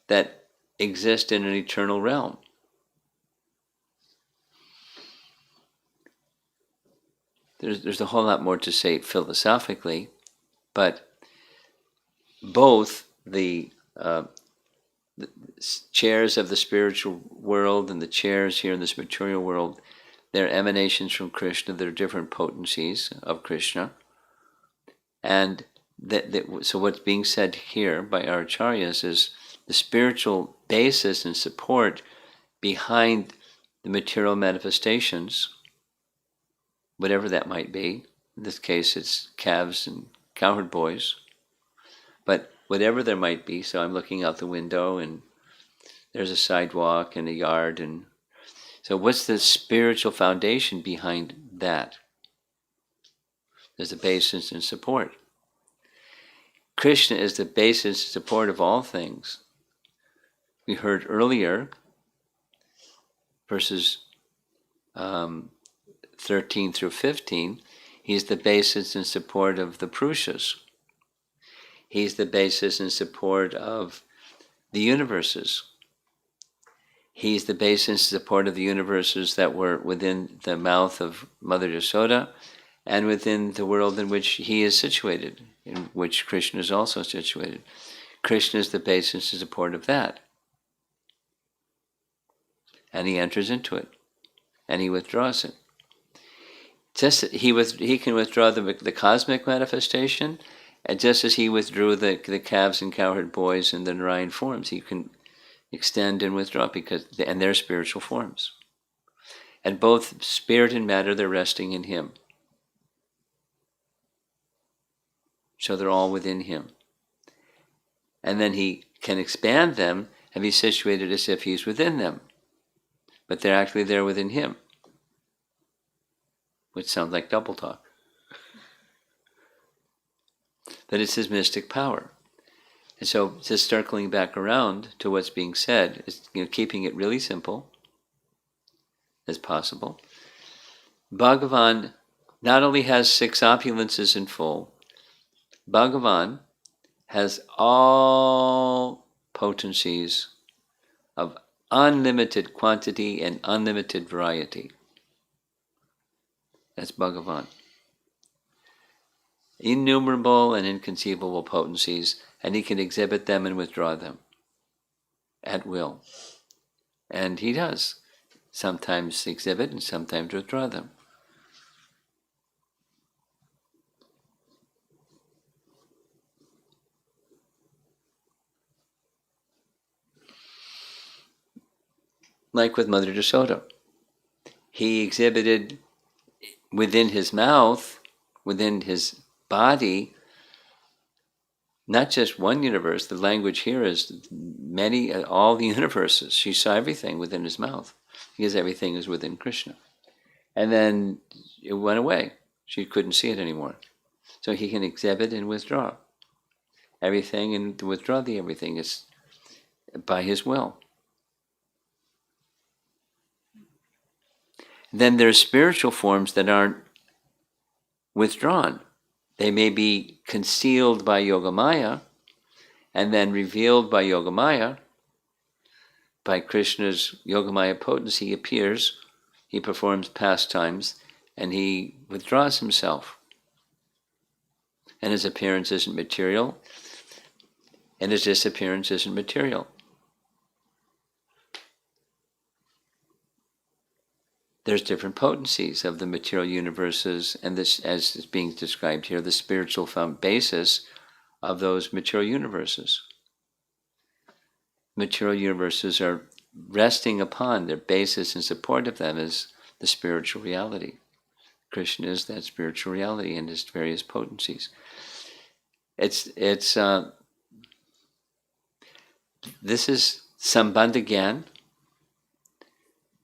that exist in an eternal realm. There's a whole lot more to say philosophically, but both the chairs of the spiritual world and the chairs here in this material world, they're emanations from Krishna. They're different potencies of Krishna. And so what's being said here by our acharyas is the spiritual basis and support behind the material manifestations, whatever that might be. In this case, it's calves and cowherd boys. But whatever there might be, so I'm looking out the window and there's a sidewalk and a yard. And so what's the spiritual foundation behind that? There's a basis and support. Krishna is the basis and support of all things. We heard earlier, verses 13 through 15, he's the basis and support of the Purushas. He's the basis and support of the universes. He's the basis and support of the universes that were within the mouth of Mother Yasoda and within the world in which he is situated, in which Krishna is also situated. Krishna is the basis and support of that. And he enters into it, and he withdraws it. Just he can withdraw the cosmic manifestation, and just as he withdrew the calves and cowherd boys in the Narayan forms, he can extend and withdraw and they're spiritual forms. And both spirit and matter, they're resting in him. So they're all within him. And then he can expand them and be situated as if he's within them. But they're actually there within him. Which sounds like double talk. But it's his mystic power. And so just circling back around to what's being said, is keeping it really simple as possible. Bhagavan not only has 6 opulences in full, Bhagavan has all potencies of unlimited quantity and unlimited variety. That's Bhagavan. Innumerable and inconceivable potencies, and he can exhibit them and withdraw them at will. And he does sometimes exhibit and sometimes withdraw them. Like with Mother Yasoda, he exhibited within his mouth, within his body, not just one universe. The language here is all the universes. She saw everything within his mouth. because everything is within Krishna. And then it went away. She couldn't see it anymore. So he can exhibit and withdraw everything, and to withdraw the everything is by his will. Then there are spiritual forms that aren't withdrawn. They may be concealed by Yogamaya and then revealed by Yogamaya. By Krishna's Yogamaya potency, he appears, he performs pastimes, and he withdraws himself. And his appearance isn't material, and his disappearance isn't material. There's different potencies of the material universes, and this, as is being described here, the spiritual basis of those material universes. Material universes are resting upon, their basis and support of them is the spiritual reality. Krishna is that spiritual reality in his various potencies. This is Sambandha Gyan.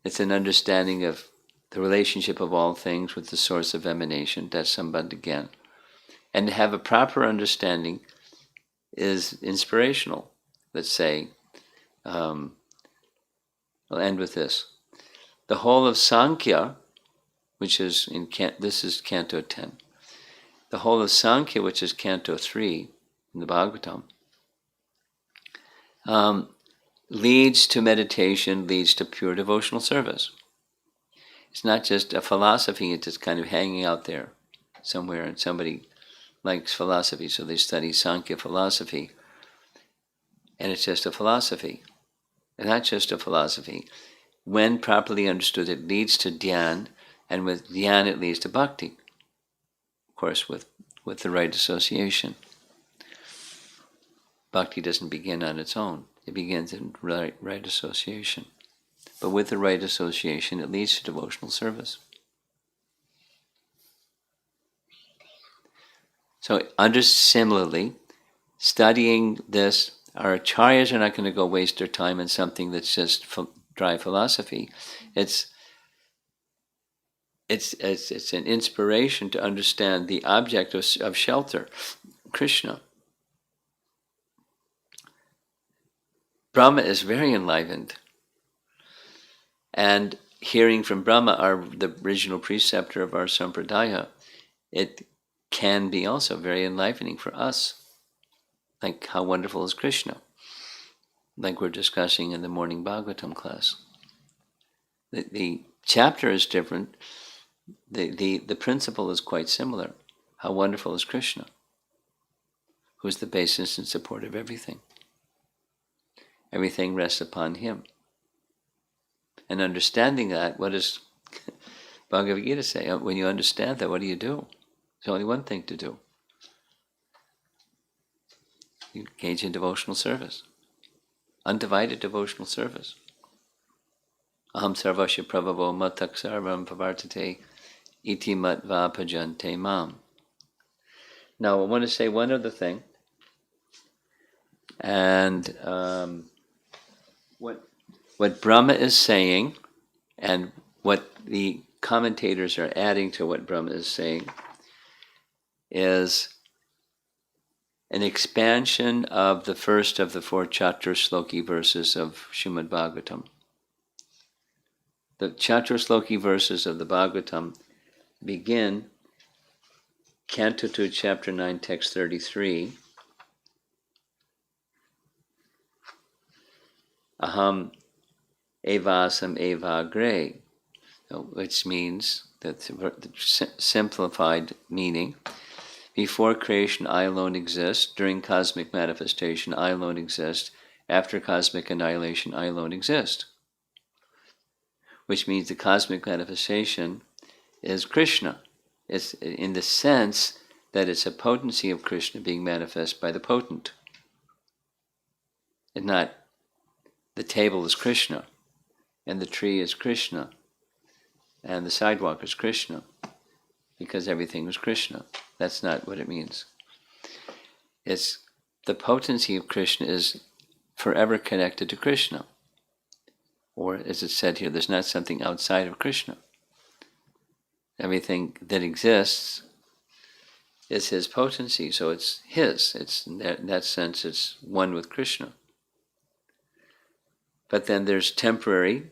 It's an understanding of the relationship of all things with the source of emanation. That's Sambandha Gyan. And to have a proper understanding is inspirational. Let's say, I'll end with this. The whole of Sankhya, which is this is Canto 10. The whole of Sankhya, which is Canto 3 in the Bhagavatam, leads to meditation, leads to pure devotional service. It's not just a philosophy, it's just kind of hanging out there somewhere, and somebody likes philosophy, so they study Sankhya philosophy, and it's just a philosophy. And not just a philosophy. When properly understood, it leads to dhyan, and with dhyan it leads to bhakti. Of course, with the right association. Bhakti doesn't begin on its own. It begins in right association. But with the right association, it leads to devotional service. So, similarly, studying this, our acharyas are not going to go waste their time on something that's just dry philosophy. It's an inspiration to understand the object of shelter, Krishna. Brahma is very enlivened. And hearing from Brahma, the original preceptor of our sampradaya, it can be also very enlivening for us. Like, how wonderful is Krishna? Like we're discussing in the morning Bhagavatam class. The chapter is different. The principle is quite similar. How wonderful is Krishna, who is the basis and support of everything. Everything rests upon him. And understanding that, what does Bhagavad Gita say? When you understand that, what do? There's only one thing to do. You engage in devotional service. Undivided devotional service. Aham sarvasya prabhavo matak sarvam pavartate iti matva bhajante mam. Now I want to say one other thing. And what Brahma is saying, and what the commentators are adding to what Brahma is saying, is an expansion of the first of the 4 Chaturshloki verses of Srimad Bhagavatam. The Chaturshloki verses of the Bhagavatam begin, Canto 2, Chapter 9, Text 33, Aham evasam evagre, which means, that the simplified meaning, before creation I alone exist, during cosmic manifestation I alone exist, after cosmic annihilation I alone exist. Which means the cosmic manifestation is Krishna. It's in the sense that it's a potency of Krishna being manifest by the potent. And not the table is Krishna, and the tree is Krishna, and the sidewalk is Krishna, because everything is Krishna. That's not what it means. It's the potency of Krishna is forever connected to Krishna. Or as it's said here, there's not something outside of Krishna. Everything that exists is his potency, so it's his. It's in that sense, it's one with Krishna. But then there's temporary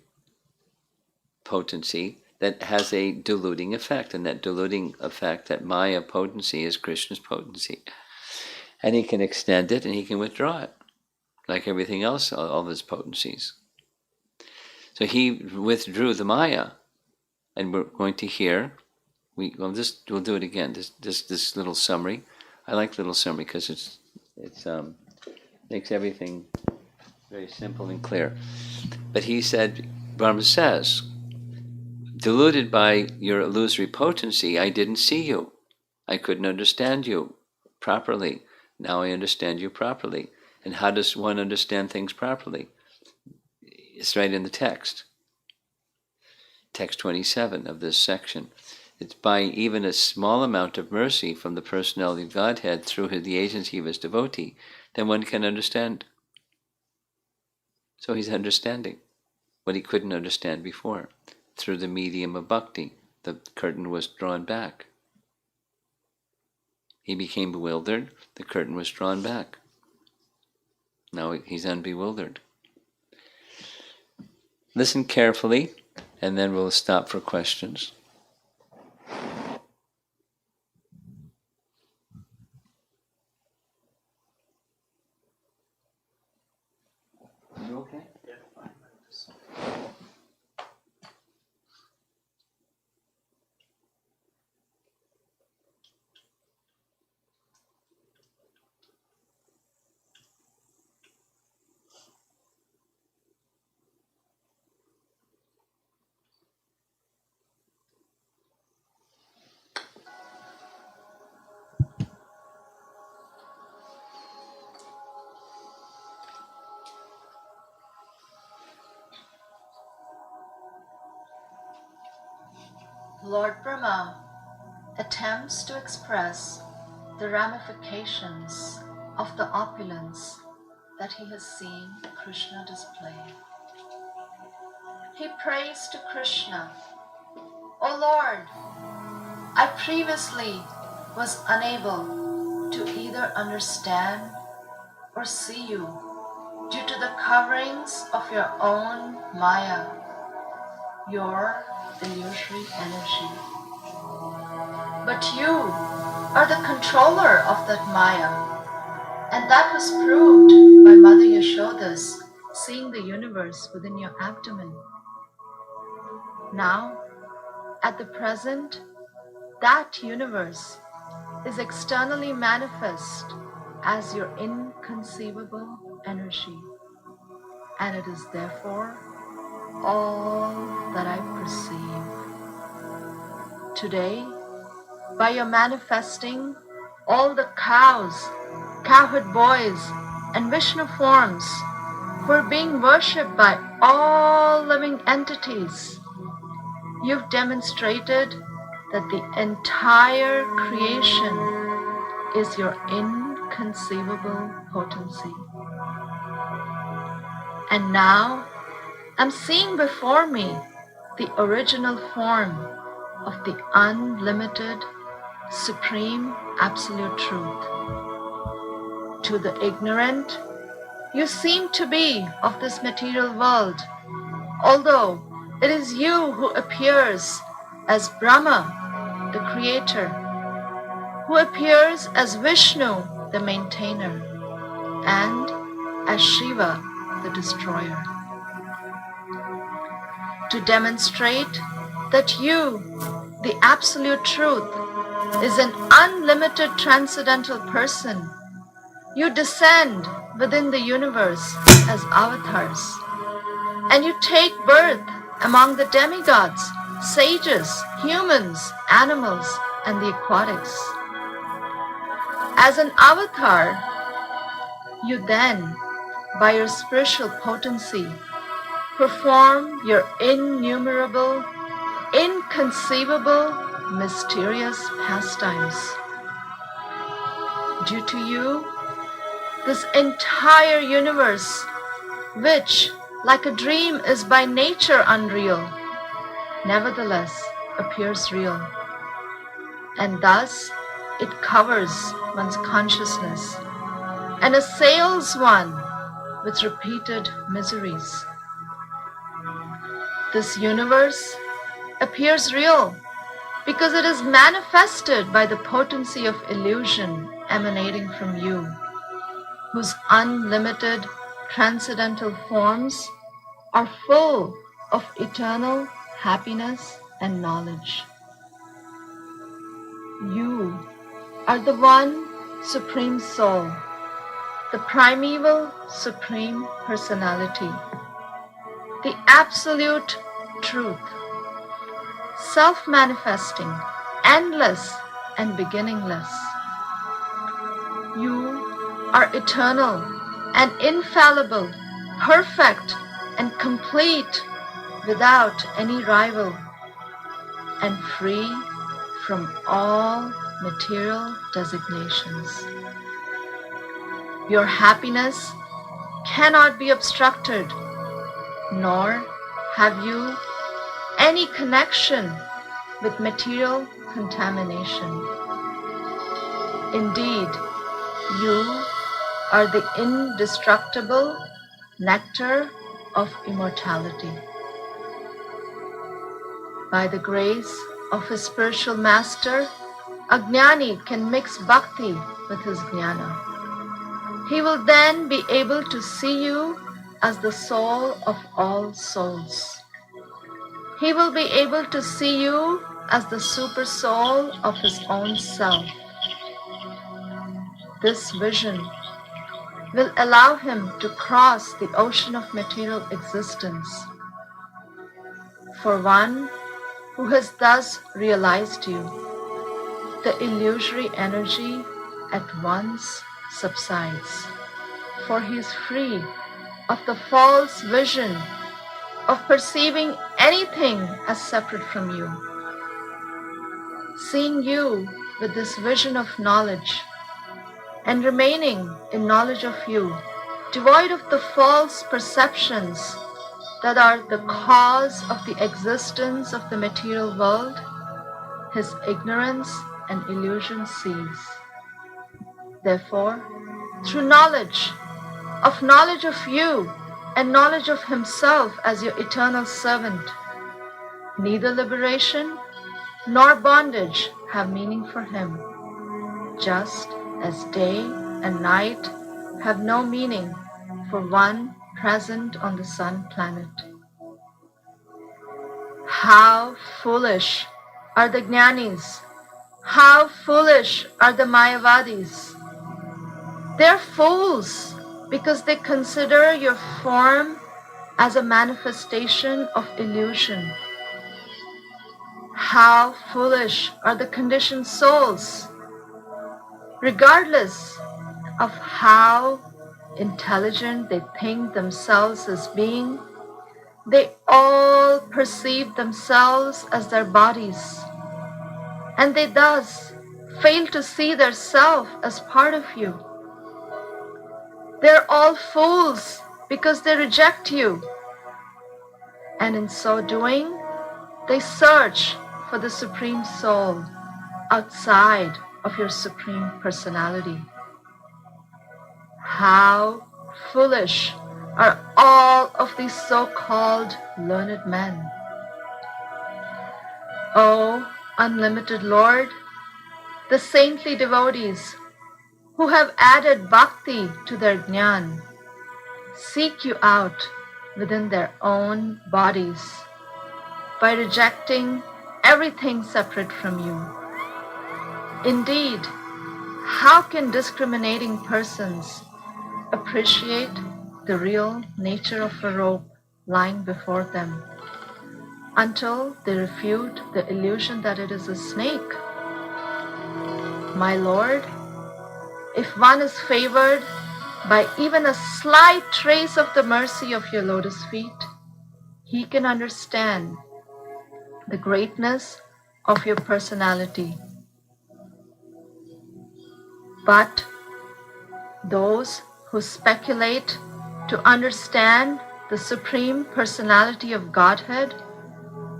potency that has a diluting effect, and that diluting effect, that Maya potency, is Krishna's potency. And he can extend it and he can withdraw it, like everything else, all of his potencies. So he withdrew the Maya, and we're going to hear. We'll do it again. This little summary. I like little summary because it's makes everything very simple and clear. But he said, Brahma says, deluded by your illusory potency, I didn't see you. I couldn't understand you properly. Now I understand you properly. And how does one understand things properly? It's right in the text. Text 27 of this section. It's by even a small amount of mercy from the personality of Godhead through the agency of his devotee, then one can understand. So he's understanding what he couldn't understand before. Through the medium of bhakti, the curtain was drawn back. He became bewildered, the curtain was drawn back. Now he's unbewildered. Listen carefully, and then we'll stop for questions. You okay? Yeah, fine. Lord Brahma attempts to express the ramifications of the opulence that he has seen Krishna display. He prays to Krishna, O Lord, I previously was unable to either understand or see you due to the coverings of your own Maya, your illusory energy. But you are the controller of that Maya, and that was proved by Mother Yashoda's seeing the universe within your abdomen. Now, at the present, that universe is externally manifest as your inconceivable energy, and it is therefore all that I perceive. Today, by your manifesting all the cows, cowherd boys, and Vishnu forms who are being worshipped by all living entities, you've demonstrated that the entire creation is your inconceivable potency. And now I'm seeing before me the original form of the unlimited, supreme, absolute truth. To the ignorant, you seem to be of this material world, although it is you who appears as Brahma, the creator, who appears as Vishnu, the maintainer, and as Shiva, the destroyer. To demonstrate that you, the absolute truth, is an unlimited transcendental person, you descend within the universe as avatars, and you take birth among the demigods, sages, humans, animals, and the aquatics. As an avatar, you then, by your spiritual potency, perform your innumerable, inconceivable, mysterious pastimes. Due to you, this entire universe, which like a dream is by nature unreal, nevertheless appears real, and thus it covers one's consciousness and assails one with repeated miseries. This universe appears real because it is manifested by the potency of illusion emanating from you, whose unlimited transcendental forms are full of eternal happiness and knowledge. You are the one Supreme Soul, the primeval Supreme Personality, the Absolute Truth, self-manifesting, endless and beginningless. You are eternal and infallible, perfect and complete, without any rival, and free from all material designations. Your happiness cannot be obstructed, nor have you any connection with material contamination. Indeed, you are the indestructible nectar of immortality. By the grace of his spiritual master, a jnani can mix bhakti with his jnana. He will then be able to see you as the soul of all souls. He will be able to see you as the super soul of his own self. This vision will allow him to cross the ocean of material existence. For one who has thus realized you, the illusory energy at once subsides, for he is free of the false vision of perceiving anything as separate from you. Seeing you with this vision of knowledge and remaining in knowledge of you, devoid of the false perceptions that are the cause of the existence of the material world, his ignorance and illusion cease. Therefore, through knowledge of you and knowledge of himself as your eternal servant, neither liberation nor bondage have meaning for him, just as day and night have no meaning for one present on the sun planet. How foolish are the jnanis! How foolish are the mayavadis! They're fools because they consider your form as a manifestation of illusion. How foolish are the conditioned souls! Regardless of how intelligent they think themselves as being, they all perceive themselves as their bodies, and they thus fail to see their self as part of you. They're all fools because they reject you, and in so doing, they search for the Supreme Soul outside of your Supreme Personality. How foolish are all of these so-called learned men! O unlimited Lord, the saintly devotees who have added bhakti to their jnana seek you out within their own bodies by rejecting everything separate from you. Indeed, how can discriminating persons appreciate the real nature of a rope lying before them until they refute the illusion that it is a snake? My Lord, if one is favored by even a slight trace of the mercy of your lotus feet, he can understand the greatness of your personality. But those who speculate to understand the the Supreme Personality of Godhead,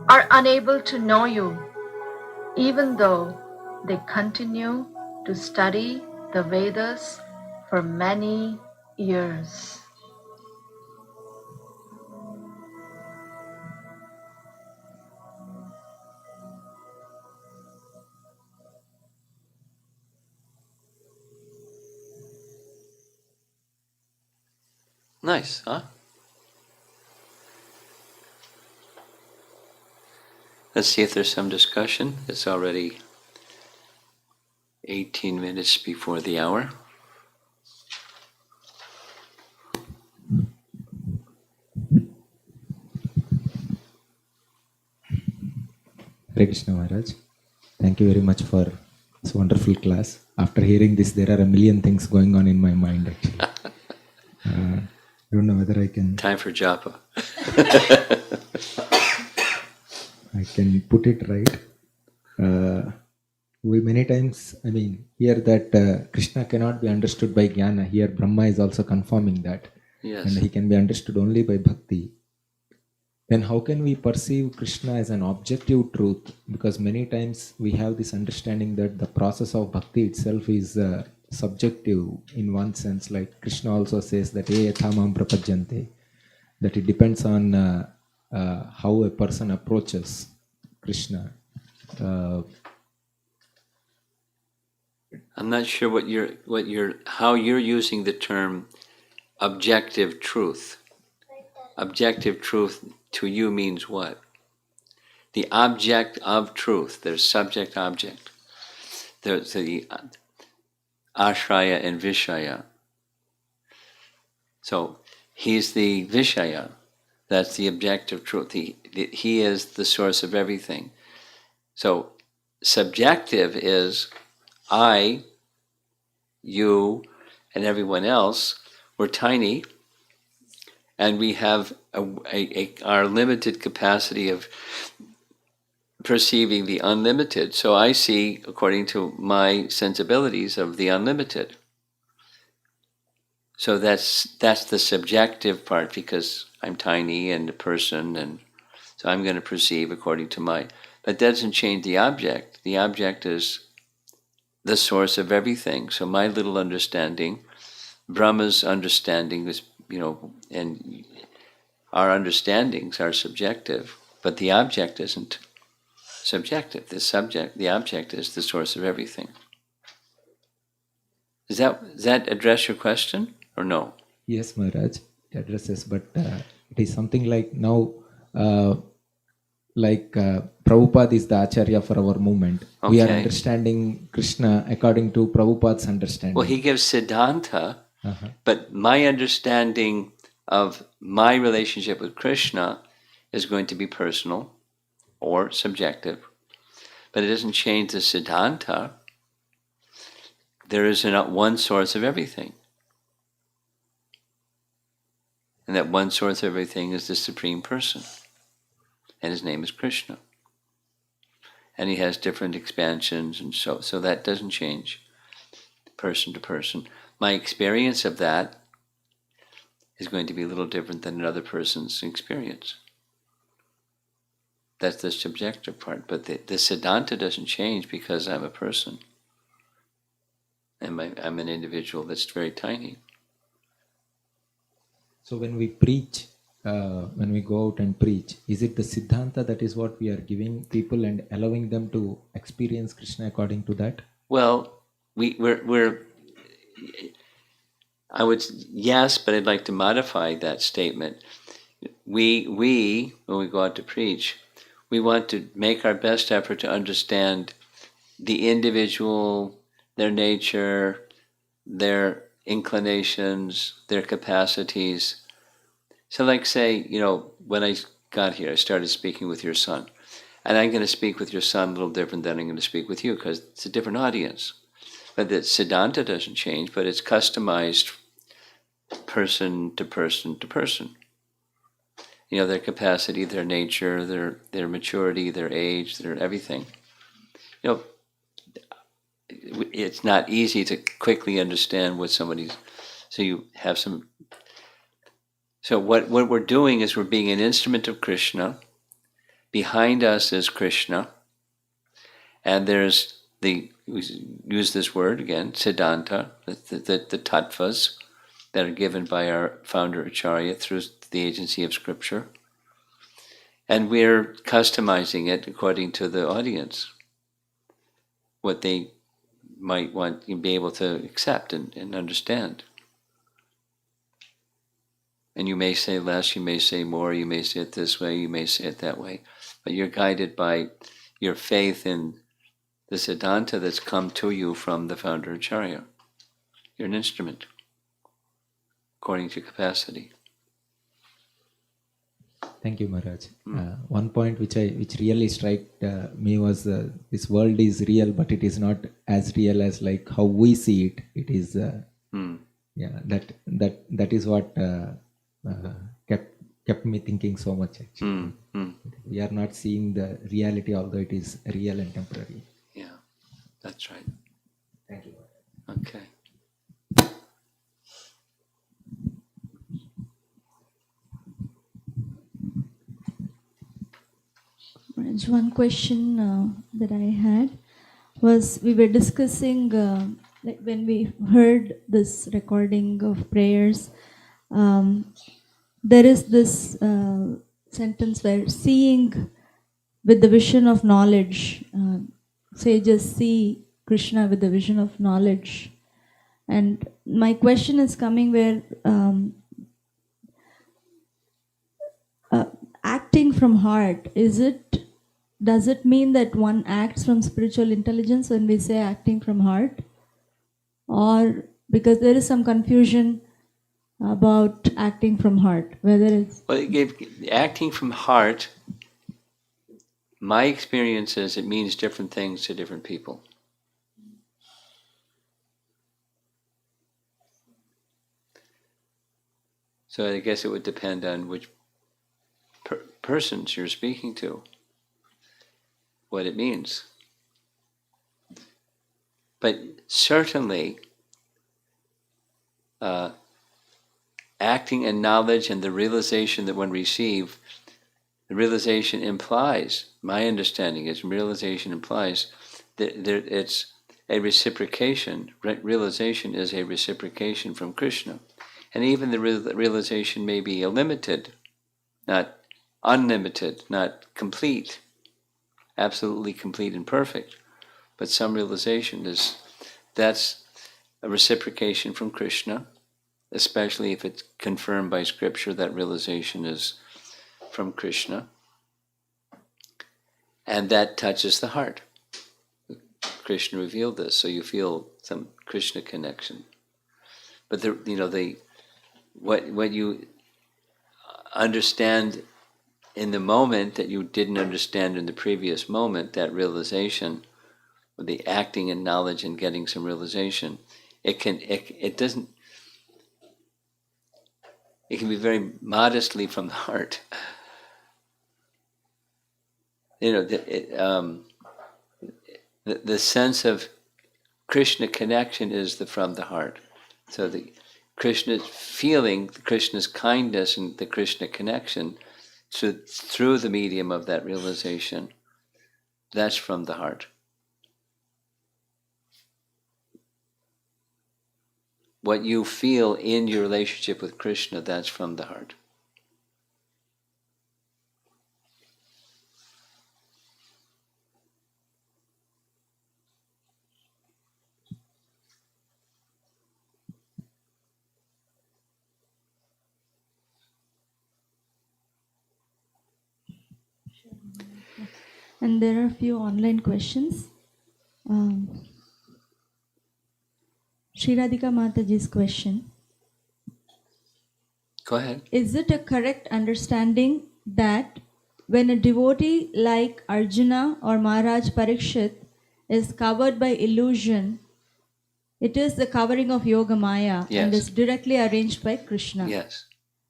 are unable to know you, even though they continue to study the Vedas for many years. Nice, huh? Let's see if there's some discussion. It's already 18 minutes before the hour. Hare Krishna Maharaj, thank you very much for this wonderful class. After hearing this, there are a million things going on in my mind actually. I don't know whether I can Time for japa. put it right. We many times, hear that Krishna cannot be understood by jnana. Here Brahma is also confirming that. Yes. And he can be understood only by bhakti. Then how can we perceive Krishna as an objective truth? Because many times we have this understanding that the process of bhakti itself is subjective in one sense. Like Krishna also says that yathamam prapajyante, that it depends on how a person approaches Krishna. I'm not sure how you're using the term objective truth. Objective truth to you means what? The object of truth. There's subject, object. There's the ashraya and vishaya. So he's the vishaya. That's the objective truth. He is the source of everything. So subjective is I, you, and everyone else. We're tiny, and we have our limited capacity of perceiving the unlimited. So I see according to my sensibilities of the unlimited. So that's the subjective part, because I'm tiny and a person, and so I'm going to perceive according to my. That doesn't change the object. The object is the source of everything. So my little understanding, Brahma's understanding is, and our understandings are subjective, but the object isn't subjective. The object is the source of everything. Does that address your question or no? Yes, Maharaj, it addresses, but it is something like now, Prabhupada is the Acharya for our movement. Okay. We are understanding Krishna according to Prabhupada's understanding. Well, he gives Siddhanta, but my understanding of my relationship with Krishna is going to be personal or subjective, but it doesn't change the Siddhanta. There is not one source of everything. And that one source of everything is the Supreme Person. And his name is Krishna. And he has different expansions, and so that doesn't change person to person. My experience of that is going to be a little different than another person's experience. That's the subjective part. But the Siddhanta doesn't change because I'm a person. And I'm an individual that's very tiny. So when we preach, when we go out and preach, is it the Siddhanta that is what we are giving people and allowing them to experience Krishna according to that? Well, yes, but I'd like to modify that statement. We when we go out to preach, we want to make our best effort to understand the individual, their nature, their inclinations, their capacities. So like say, when I got here, I started speaking with your son. And I'm going to speak with your son a little different than I'm going to speak with you, because it's a different audience. But the Siddhanta doesn't change, but it's customized person to person to person. Their capacity, their nature, their maturity, their age, their everything. It's not easy to quickly understand what somebody's. So you have some So what we're doing is we're being an instrument of Krishna. Behind us is Krishna. And there's we use this word again, Siddhanta, the tattvas that are given by our founder Acharya through the agency of scripture. And we're customizing it according to the audience, what they might want to be able to accept and understand. And you may say less, you may say more, you may say it this way, you may say it that way. But you're guided by your faith in the Siddhanta that's come to you from the founder Acharya. You're an instrument, according to capacity. Thank you, Maharaj. One point which really struck me was this world is real, but it is not as real as like how we see it. It is, yeah, that is what kept me thinking so much. Actually, we are not seeing the reality, although it is real and temporary. Yeah, that's right. Thank you. Okay. One question that I had was, we were discussing like when we heard this recording of prayers, there is this sentence where seeing with the vision of knowledge, sages see Krishna with the vision of knowledge. And my question is coming where acting from heart, does it mean that one acts from spiritual intelligence when we say acting from heart? Or because there is some confusion about acting from heart, whether it's... Well, acting from heart, my experience is it means different things to different people. So I guess it would depend on which persons you're speaking to, what it means. But certainly, acting and knowledge and the realization that one receives, the realization implies, my understanding is, realization implies that it's a reciprocation. Realization is a reciprocation from Krishna. And even the realization may be limited, not unlimited, not complete, absolutely complete and perfect. But some realization that's a reciprocation from Krishna, especially if it's confirmed by scripture that realization is from Krishna. And that touches the heart. Krishna revealed this, so you feel some Krishna connection. But what you understand in the moment that you didn't understand in the previous moment, that realization, with the acting and knowledge and getting some realization, it can be very modestly from the heart. The sense of Krishna connection is from the heart. So the Krishna's feeling, Krishna's kindness and the Krishna connection through the medium of that realization, that's from the heart. What you feel in your relationship with Krishna, that's from the heart. And there are a few online questions. Sri Radhika Mataji's question. Go ahead. Is it a correct understanding that when a devotee like Arjuna or Maharaj Parikshit is covered by illusion, it is the covering of Yoga Maya and is directly arranged by Krishna? Yes.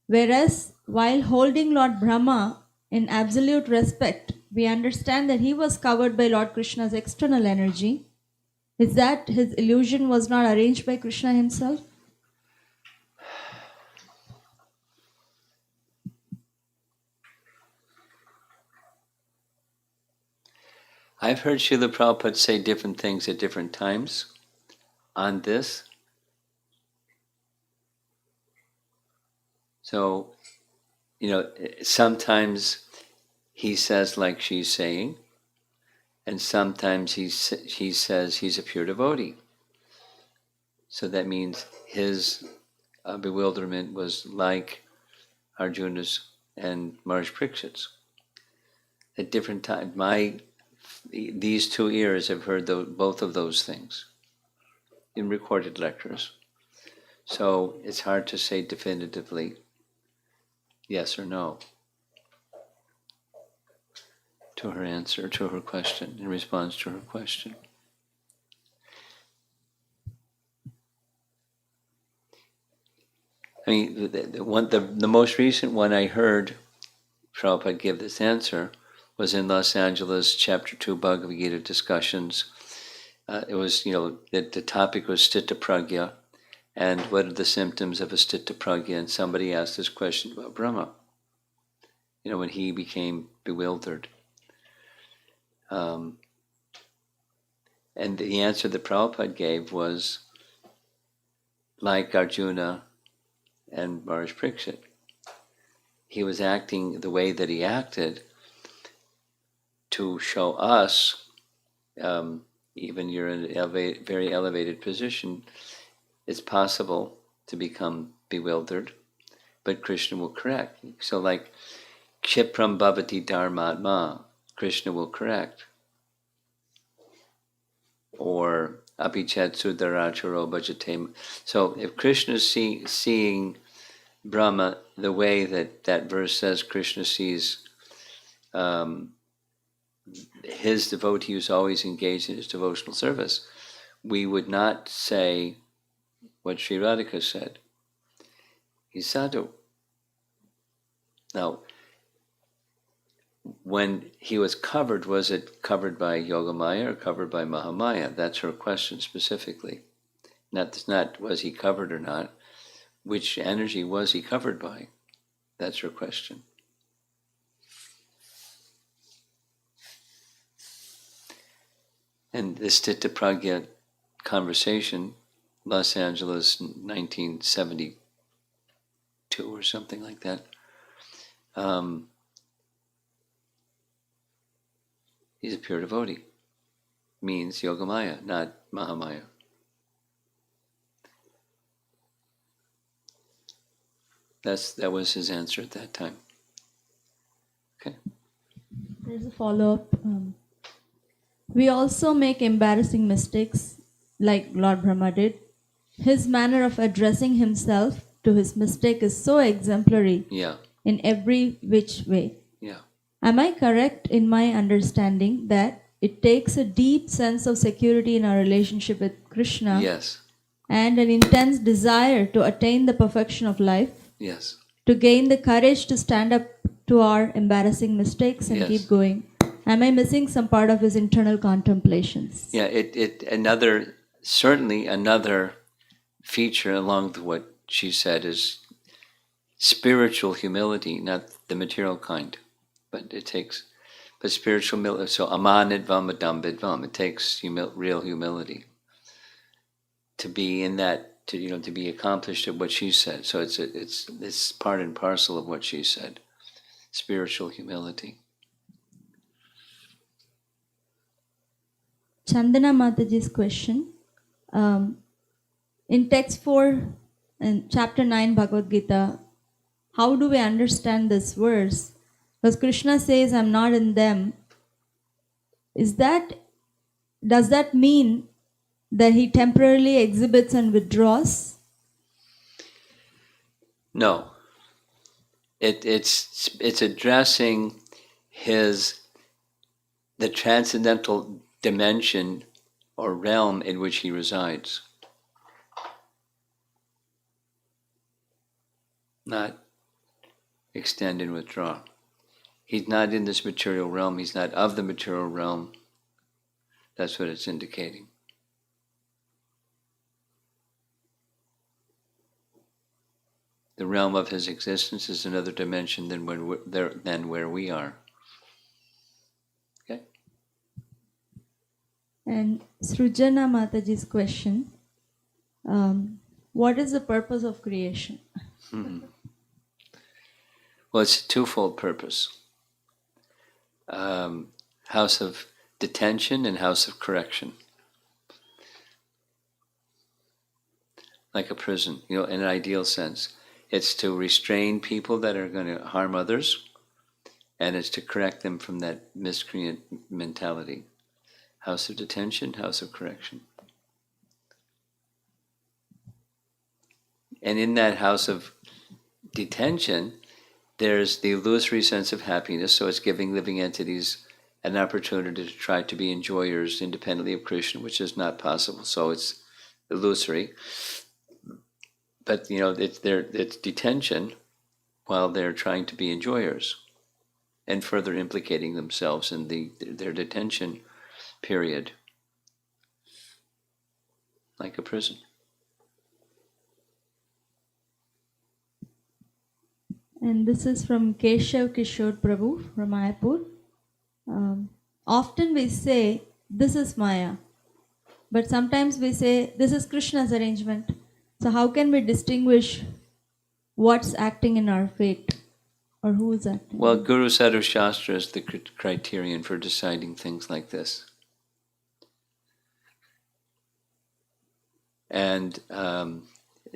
Whereas while holding Lord Brahma in absolute respect, we understand that he was covered by Lord Krishna's external energy. Is that his illusion was not arranged by Krishna himself? I've heard Srila Prabhupada say different things at different times on this. So, sometimes he says like she's saying, and sometimes he says he's a pure devotee. So that means his bewilderment was like Arjuna's and Maharaj Parikshit's. At different times, these 2 ears have heard both of those things in recorded lectures. So it's hard to say definitively yes or no to her answer, to her question, in response to her question. I mean, the most recent one I heard Prabhupada give this answer was in Los Angeles, Chapter 2 Bhagavad Gita discussions. It was, the topic was Sthitta Pragya, and what are the symptoms of a Sthitta Pragya? And somebody asked this question about Brahma, when he became bewildered. And the answer that Prabhupada gave was like Arjuna and Maharaj Parikshit. He was acting the way that he acted to show us, even you're in a very elevated position, it's possible to become bewildered, but Krishna will correct. So like, Kshipram bhavati dharmatma, Krishna will correct. Or apichetsu dharacharo bhajate. So if Krishna is seeing Brahma the way that verse says Krishna sees his devotee who's always engaged in his devotional service, we would not say what Sri Radhika said. He's sadhu. Now, when he was covered, was it covered by Yogamaya or covered by Mahamaya? That's her question specifically. Not was he covered or not. Which energy was he covered by? That's her question. And this Sthitta Pragya conversation, Los Angeles, 1972 or something like that. He's a pure devotee. Means Yogamaya, not Mahamaya. That was his answer at that time. Okay. There's a follow-up. We also make embarrassing mistakes, like Lord Brahma did. His manner of addressing himself to his mistake is so exemplary in every which way. Yeah. Am I correct in my understanding that it takes a deep sense of security in our relationship with Krishna? Yes. And an intense desire to attain the perfection of life? Yes. To gain the courage to stand up to our embarrassing mistakes and keep going? Am I missing some part of his internal contemplations? Yeah, certainly another feature along with what she said is spiritual humility, not the material kind, but spiritual humility. So amanidvam adambidvam, it takes real humility to be in that, to be accomplished at what she said. So it's part and parcel of what she said, spiritual humility. Chandana Mataji's question. In text 4, in chapter 9 Bhagavad Gita, how do we understand this verse? Because Krishna says, I'm not in them. Does that mean that he temporarily exhibits and withdraws? No. It's addressing the transcendental dimension or realm in which he resides. Not extend and withdraw. He's not in this material realm. He's not of the material realm. That's what it's indicating. The realm of his existence is another dimension than where we are. Okay? And Srujana Mataji's question, what is the purpose of creation? Well, it's a twofold purpose. House of detention and house of correction. Like a prison, in an ideal sense. It's to restrain people that are going to harm others, and it's to correct them from that miscreant mentality. House of detention, house of correction. And in that house of detention, there's the illusory sense of happiness, so it's giving living entities an opportunity to try to be enjoyers independently of Krishna, which is not possible, so it's illusory. But it's detention while they're trying to be enjoyers and further implicating themselves in their detention period, like a prison. And this is from Keshav Kishore Prabhu from Mayapur. Often we say, this is Maya. But sometimes we say, this is Krishna's arrangement. So how can we distinguish what's acting in our fate or who is acting? Well, Guru Sadhu Shastra is the criterion for deciding things like this. And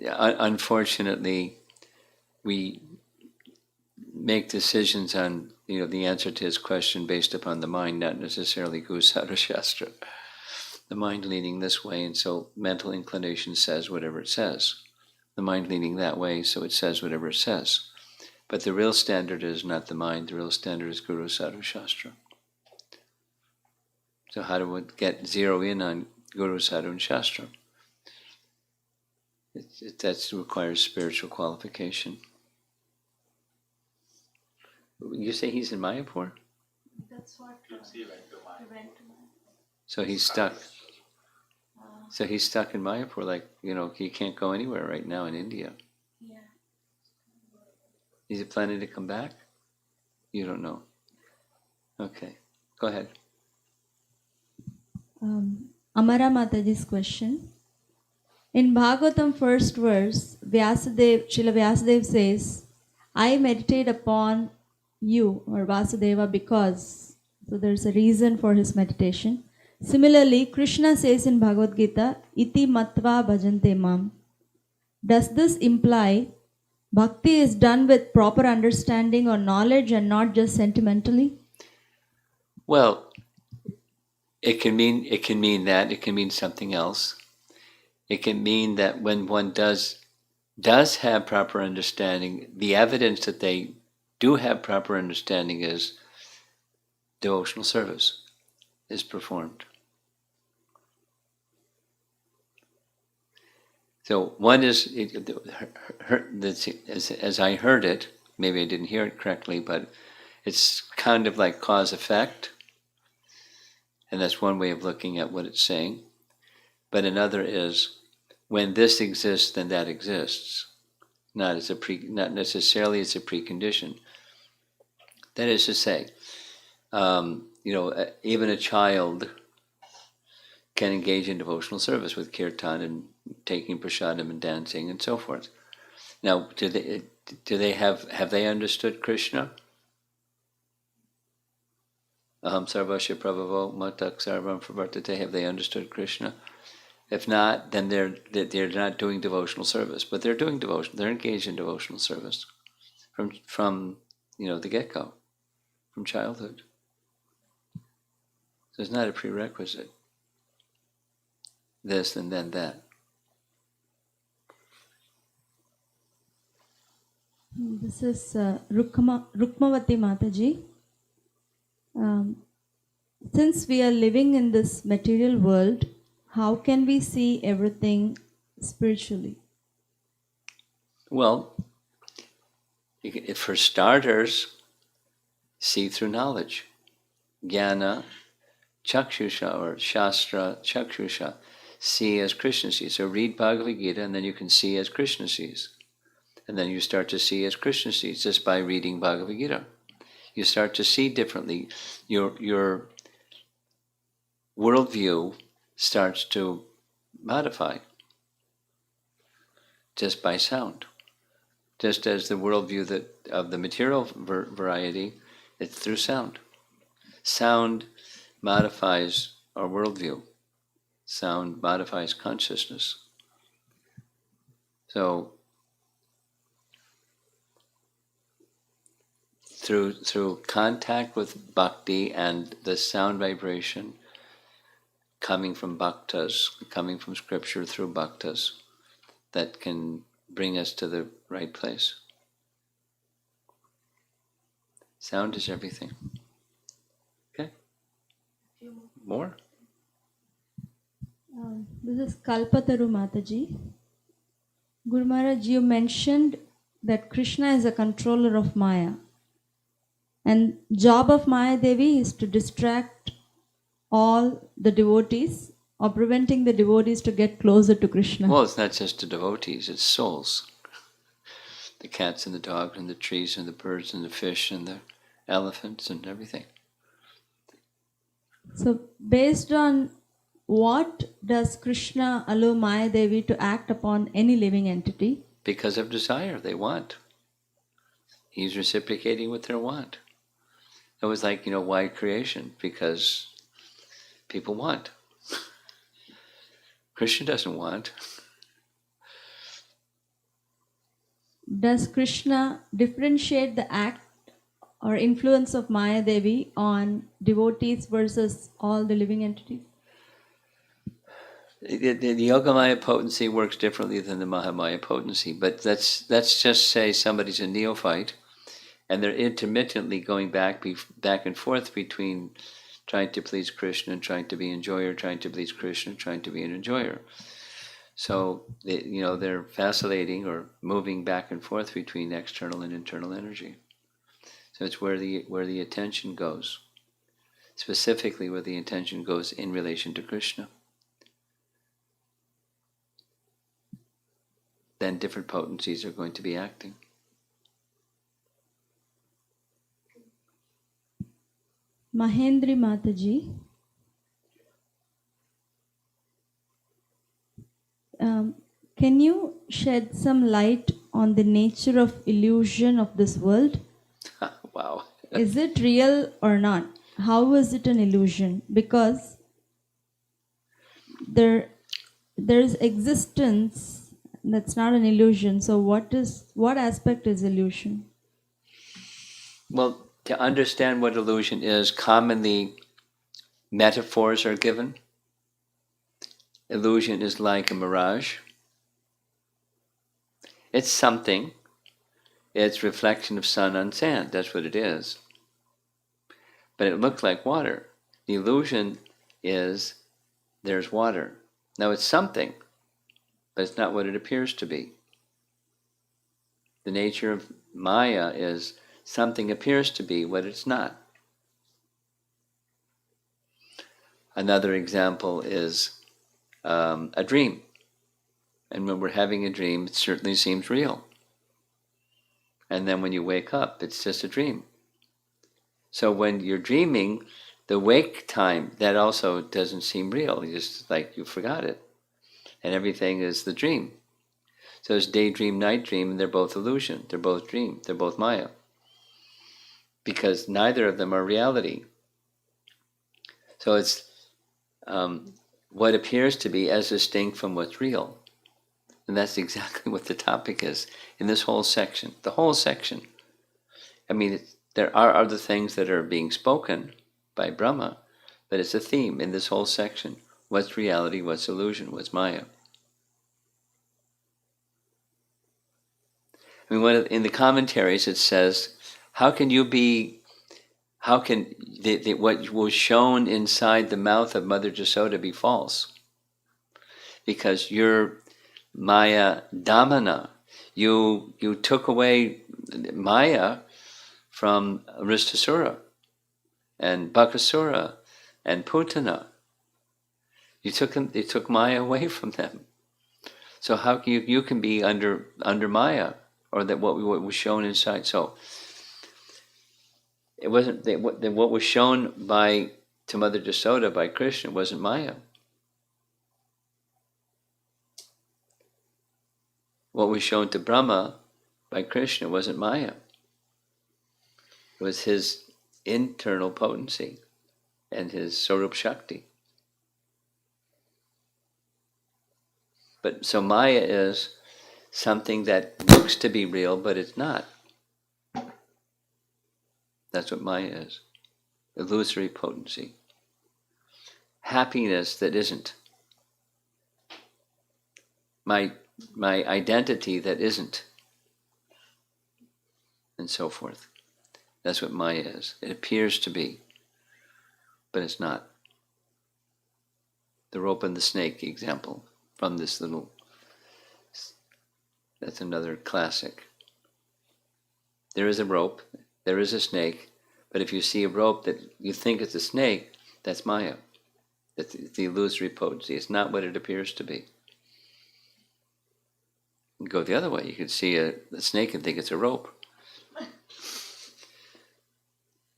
unfortunately, we make decisions on the answer to his question based upon the mind, not necessarily Guru Sadhu Shastra. The mind leaning this way, and so mental inclination says whatever it says. The mind leaning that way, so it says whatever it says. But the real standard is not the mind, the real standard is Guru Sadhu Shastra. So how do we zero in on Guru Sadhu and Shastra? That requires spiritual qualification. You say he's in Mayapur? That's what he went to. So he's stuck. So he's stuck in Mayapur, he can't go anywhere right now in India. Yeah. Is he planning to come back? You don't know. Okay, go ahead. Amara Mataji's question. In Bhagavatam first verse, Srila Vyasadeva says, I meditate upon you or Vasudeva because. So there's a reason for his meditation. Similarly, Krishna says in Bhagavad Gita, Iti matva bhajante mam. Does this imply bhakti is done with proper understanding or knowledge and not just sentimentally? Well, it can mean that. It can mean something else. It can mean that when one does have proper understanding, the evidence that they do have proper understanding is devotional service is performed. So one is, as I heard it, maybe I didn't hear it correctly, but it's kind of like cause-effect, and that's one way of looking at what it's saying. But another is, when this exists, then that exists. Not necessarily as a precondition. That is to say, even a child can engage in devotional service with kirtan and taking prasadam and dancing and so forth. Now, have they understood Krishna? Aham sarvasya prabhavo matak sarvam pravartate. Have they understood Krishna? If not, then they're not doing devotional service, but they're doing devotion. They're engaged in devotional service from the get-go, from childhood. So it's not a prerequisite. This and then that. This is Rukmavati Mataji. Since we are living in this material world, how can we see everything spiritually? Well, for starters, see through knowledge. Jnana chakshusha or shastra chakshusha. See as Krishna sees. So read Bhagavad Gita and then you can see as Krishna sees. And then you start to see as Krishna sees just by reading Bhagavad Gita. You start to see differently. Your worldview starts to modify just by sound. Just as the worldview of the material variety, it's through sound. Sound modifies our worldview. Sound modifies consciousness. So through contact with bhakti and the sound vibration coming from bhaktas, coming from scripture through bhaktas, that can bring us to the right place. Sound is everything. Okay? More? This is Kalpataru Mataji. Guru Maharaj, you mentioned that Krishna is a controller of Maya. And job of Maya Devi is to distract all the devotees or preventing the devotees to get closer to Krishna. Well, it's not just the devotees, it's souls. The cats and the dogs and the trees and the birds and the fish and the elephants and everything. So based on what does Krishna allow Maya Devi to act upon any living entity? Because of desire, they want. He's reciprocating with their want. It was like, why creation? Because people want. Krishna doesn't want. Does Krishna differentiate the act or influence of Maya Devi on devotees versus all the living entities? The Yogamaya potency works differently than the Mahamaya potency, but let's just say somebody's a neophyte and they're intermittently going back and forth between trying to please Krishna and trying to be an enjoyer, trying to please Krishna, trying to be an enjoyer. So they're vacillating or moving back and forth between external and internal energy. So it's where the attention goes, specifically where the attention goes in relation to Krishna. Then different potencies are going to be acting. Mahendri Mataji, can you shed some light on the nature of illusion of this world? Wow. Is it real or not? How is it an illusion? Because there's existence that's not an illusion. So what aspect is illusion? Well, to understand what illusion is, commonly metaphors are given. Illusion is like a mirage. It's something. It's reflection of sun on sand. That's what it is. But it looks like water. The illusion is there's water. Now it's something, but it's not what it appears to be. The nature of Maya is something appears to be what it's not. Another example is a dream. And when we're having a dream, it certainly seems real. And then when you wake up, it's just a dream. So when you're dreaming, the wake time, that also doesn't seem real. It's just like you forgot it. And everything is the dream. So it's daydream, night dream, and they're both illusion. They're both dream. They're both Maya. Because neither of them are reality. So it's what appears to be as distinct from what's real. And that's exactly what the topic is in this whole section. The whole section. I mean, there are other things that are being spoken by Brahma, but it's a theme in this whole section. What's reality, what's illusion, what's Maya? I mean, in the commentaries it says, how can what was shown inside the mouth of Mother Jasoda be false? Because you're Maya Damana. You took away Maya from Ristasura and Bakasura and Putana. You took Maya away from them. So how can you can be under Maya, or that what was shown inside? So it wasn't what was shown by to Mother Jasoda by Krishna wasn't Maya. What was shown to Brahma by Krishna wasn't Maya. It was his internal potency and his Sarup Shakti. But so Maya is something that looks to be real, but it's not. That's what Maya is. Illusory potency. Happiness that isn't. My identity that isn't. And so forth. That's what Maya is. It appears to be, but it's not. The rope and the snake example from this little, that's another classic. There is a rope, there is a snake, but if you see a rope that you think is a snake, that's Maya. It's the illusory potency. It's not what it appears to be. You go the other way. You could see a snake and think it's a rope.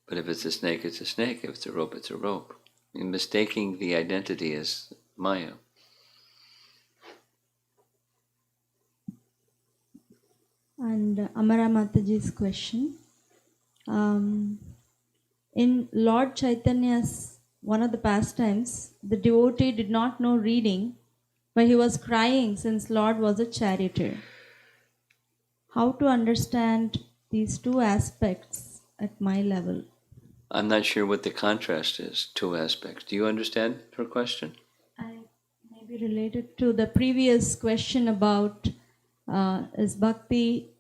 But if it's a snake, it's a snake. If it's a rope, it's a rope. And mistaking the identity as Maya. And Amara Mataji's question. In Lord Chaitanya's one of the pastimes, the devotee did not know reading, but he was crying since Lord was a charioteer. How to understand these two aspects at my level? I'm not sure what the contrast is, two aspects. Do you understand her question? I may be related to the previous question about is bhakti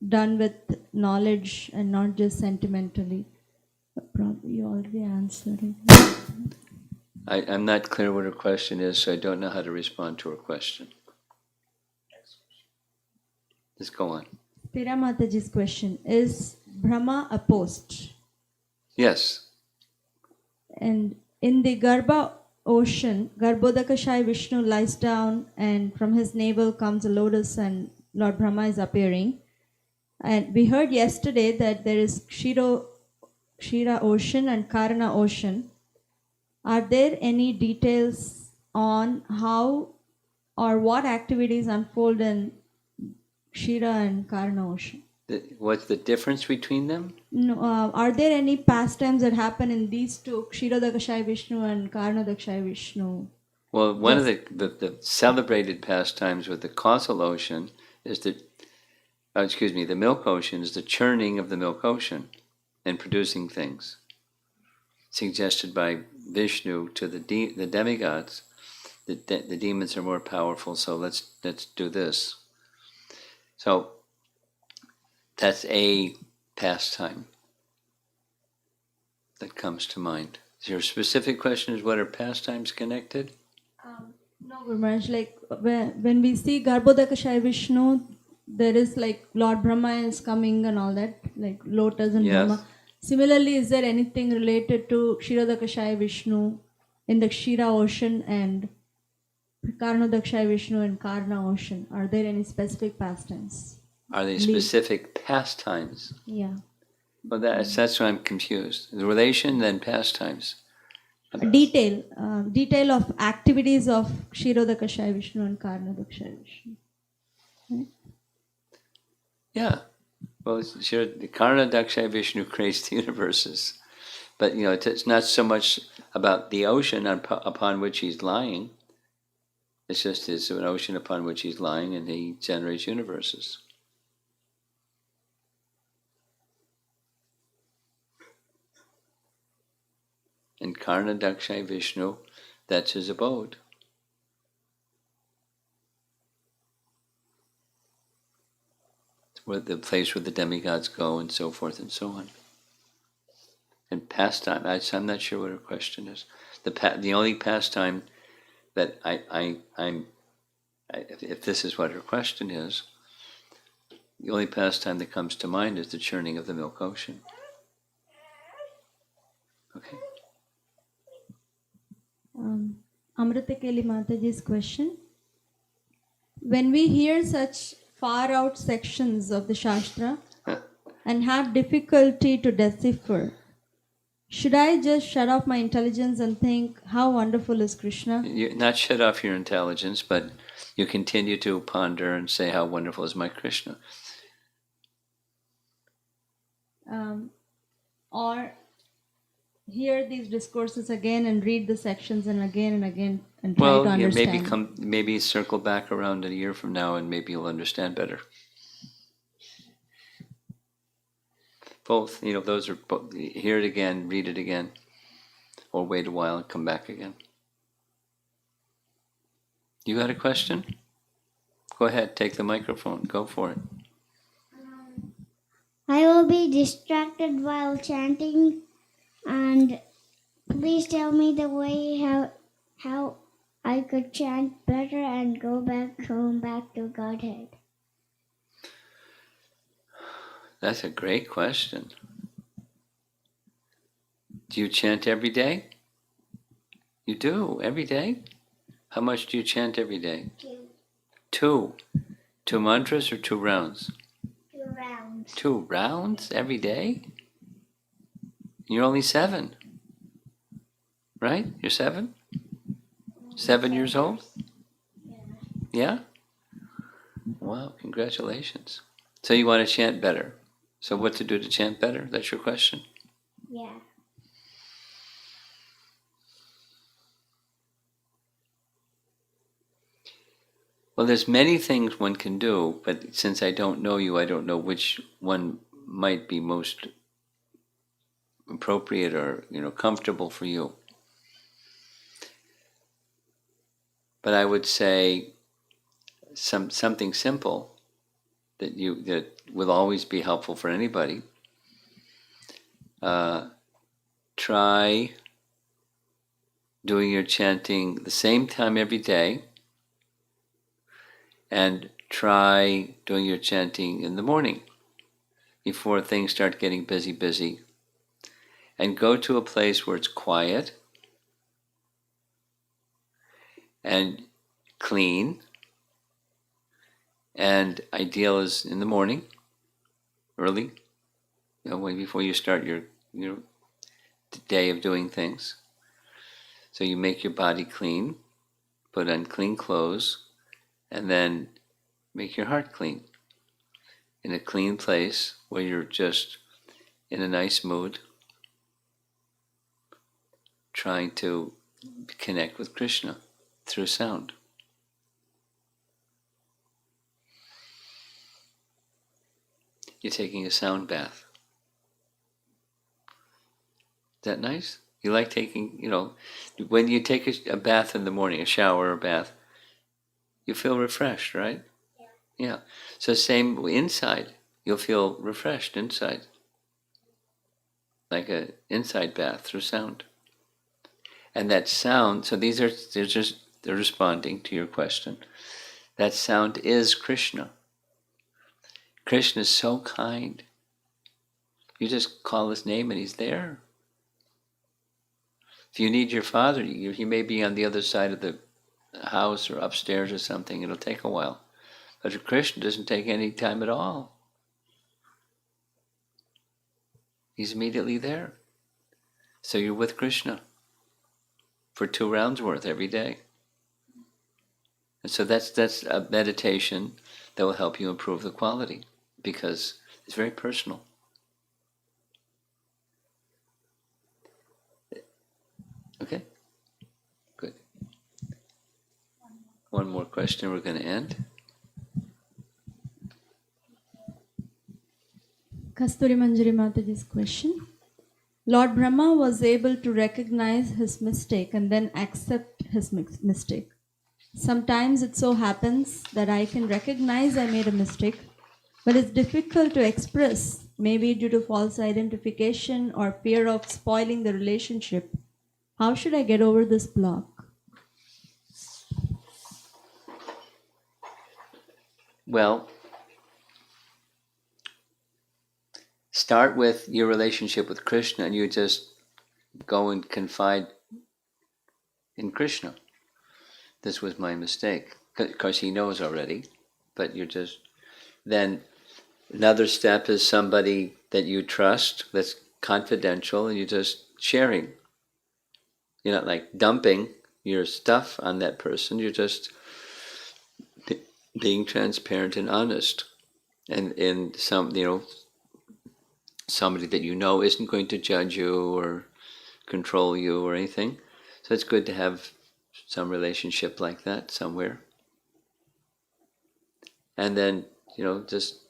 done with knowledge and not just sentimentally? But probably you already answered it. I'm not clear what her question is, so I don't know how to respond to her question. Let's go on. Pira Mataji's question, is Brahma a post? Yes. And in the Garbha ocean, Garbhodakashai Vishnu lies down and from his navel comes a lotus and Lord Brahma is appearing. And we heard yesterday that there is Kshira ocean and Karana ocean. Are there any details on how or what activities unfold in Kshira and Karana ocean? What's the difference between them? No, are there any pastimes that happen in these two, Kshirodakashai Vishnu and Karanodakashai Vishnu? Well, one of the celebrated pastimes with the causal ocean is the milk ocean is the churning of the milk ocean and producing things. Suggested by Vishnu to the demigods, that the demons are more powerful, so let's do this. So that's a pastime that comes to mind. Your specific question is what are pastimes connected? No, Guru Maharaj, like when we see Garbhodakashai Vishnu, there is like Lord Brahma is coming and all that, like lotus and Yes. Brahma. Similarly, is there anything related to Kshirodakashai Vishnu in the Kshira ocean and Karanodakashai Vishnu in Karna ocean? Are there any specific pastimes? Are they specific pastimes? Yeah. Well, that's why I'm confused. The relation, then pastimes. Detail of activities of Kshirodakashai Vishnu and Karanodakashai Vishnu. Right? Yeah. Well, sure, the Karanodakashai Vishnu creates the universes. But, it's not so much about the ocean upon which he's lying. It's just it's an ocean upon which he's lying and he generates universes. And Karanodakashai Vishnu, that's his abode. Where the place where the demigods go and so forth and so on. And pastime, I'm not sure what her question is. The only pastime that if this is what her question is, the only pastime that comes to mind is the churning of the milk ocean. Okay. Amritakeli Mataji's question. When we hear such far out sections of the Shastra and have difficulty to decipher, should I just shut off my intelligence and think, how wonderful is Krishna? You not shut off your intelligence, but you continue to ponder and say, how wonderful is my Krishna. Or hear these discourses again and read the sections and again and try to Well, yeah, understand. maybe circle back around a year from now and maybe you'll understand better. Both, those are both, hear it again, read it again, or wait a while and come back again. You got a question? Go ahead, take the microphone, go for it. I will be distracted while chanting, and please tell me the way how I could chant better and go back home, back to Godhead. That's a great question. Do you chant every day? You do, every day? How much do you chant every day? 2. 2. 2 mantras or 2 rounds? 2 rounds. 2 rounds every day? You're only 7, right? You're 7? 7 years old? Yeah? Wow, congratulations. So you want to chant better. So what to do to chant better? That's your question? Yeah. Well, there's many things one can do, but since I don't know you, I don't know which one might be most appropriate or comfortable for you. But I would say something simple that will always be helpful for anybody. Try doing your chanting the same time every day, and try doing your chanting in the morning before things start getting busy, and go to a place where it's quiet and clean, and ideal is in the morning, early, way before you start your day of doing things. So you make your body clean, put on clean clothes, and then make your heart clean in a clean place where you're just in a nice mood, trying to connect with Krishna through sound. You're taking a sound bath. Is that nice? You like taking, when you take a bath in the morning, a shower or bath, you feel refreshed, right? Yeah. So same inside, you'll feel refreshed inside. Like an inside bath through sound. And that sound, so they're responding to your question. That sound is Krishna. Krishna is so kind. You just call his name and he's there. If you need your father, he may be on the other side of the house or upstairs or something. It'll take a while. But Krishna doesn't take any time at all. He's immediately there. So you're with Krishna for 2 rounds worth every day. And so that's a meditation that will help you improve the quality, because it's very personal. Okay? Good. One more question, we're going to end. Kasturi Manjari Mataji's question. Lord Brahma was able to recognize his mistake and then accept his mistake. Sometimes it so happens that I can recognize I made a mistake, but it's difficult to express, maybe due to false identification or fear of spoiling the relationship. How should I get over this block? Well, start with your relationship with Krishna, and you just go and confide in Krishna. This was my mistake. Because he knows already, but you're just... Then another step is somebody that you trust, that's confidential, and you just sharing. You're not like dumping your stuff on that person. You're just being transparent and honest. And in somebody that you know isn't going to judge you or control you or anything. So it's good to have some relationship like that somewhere. And then, just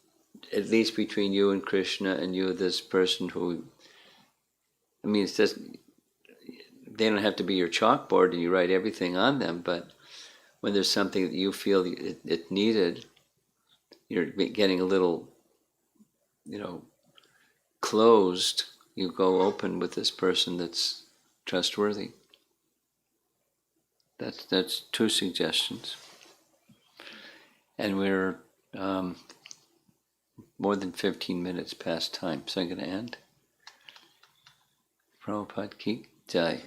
at least between you and Krishna and you, this person who, it's just, they don't have to be your chalkboard and you write everything on them, but when there's something that you feel it needed, you're getting a little, closed, you go open with this person that's trustworthy. That's 2 suggestions. And we're more than 15 minutes past time, so I'm going to end. Prabhupada ki jai.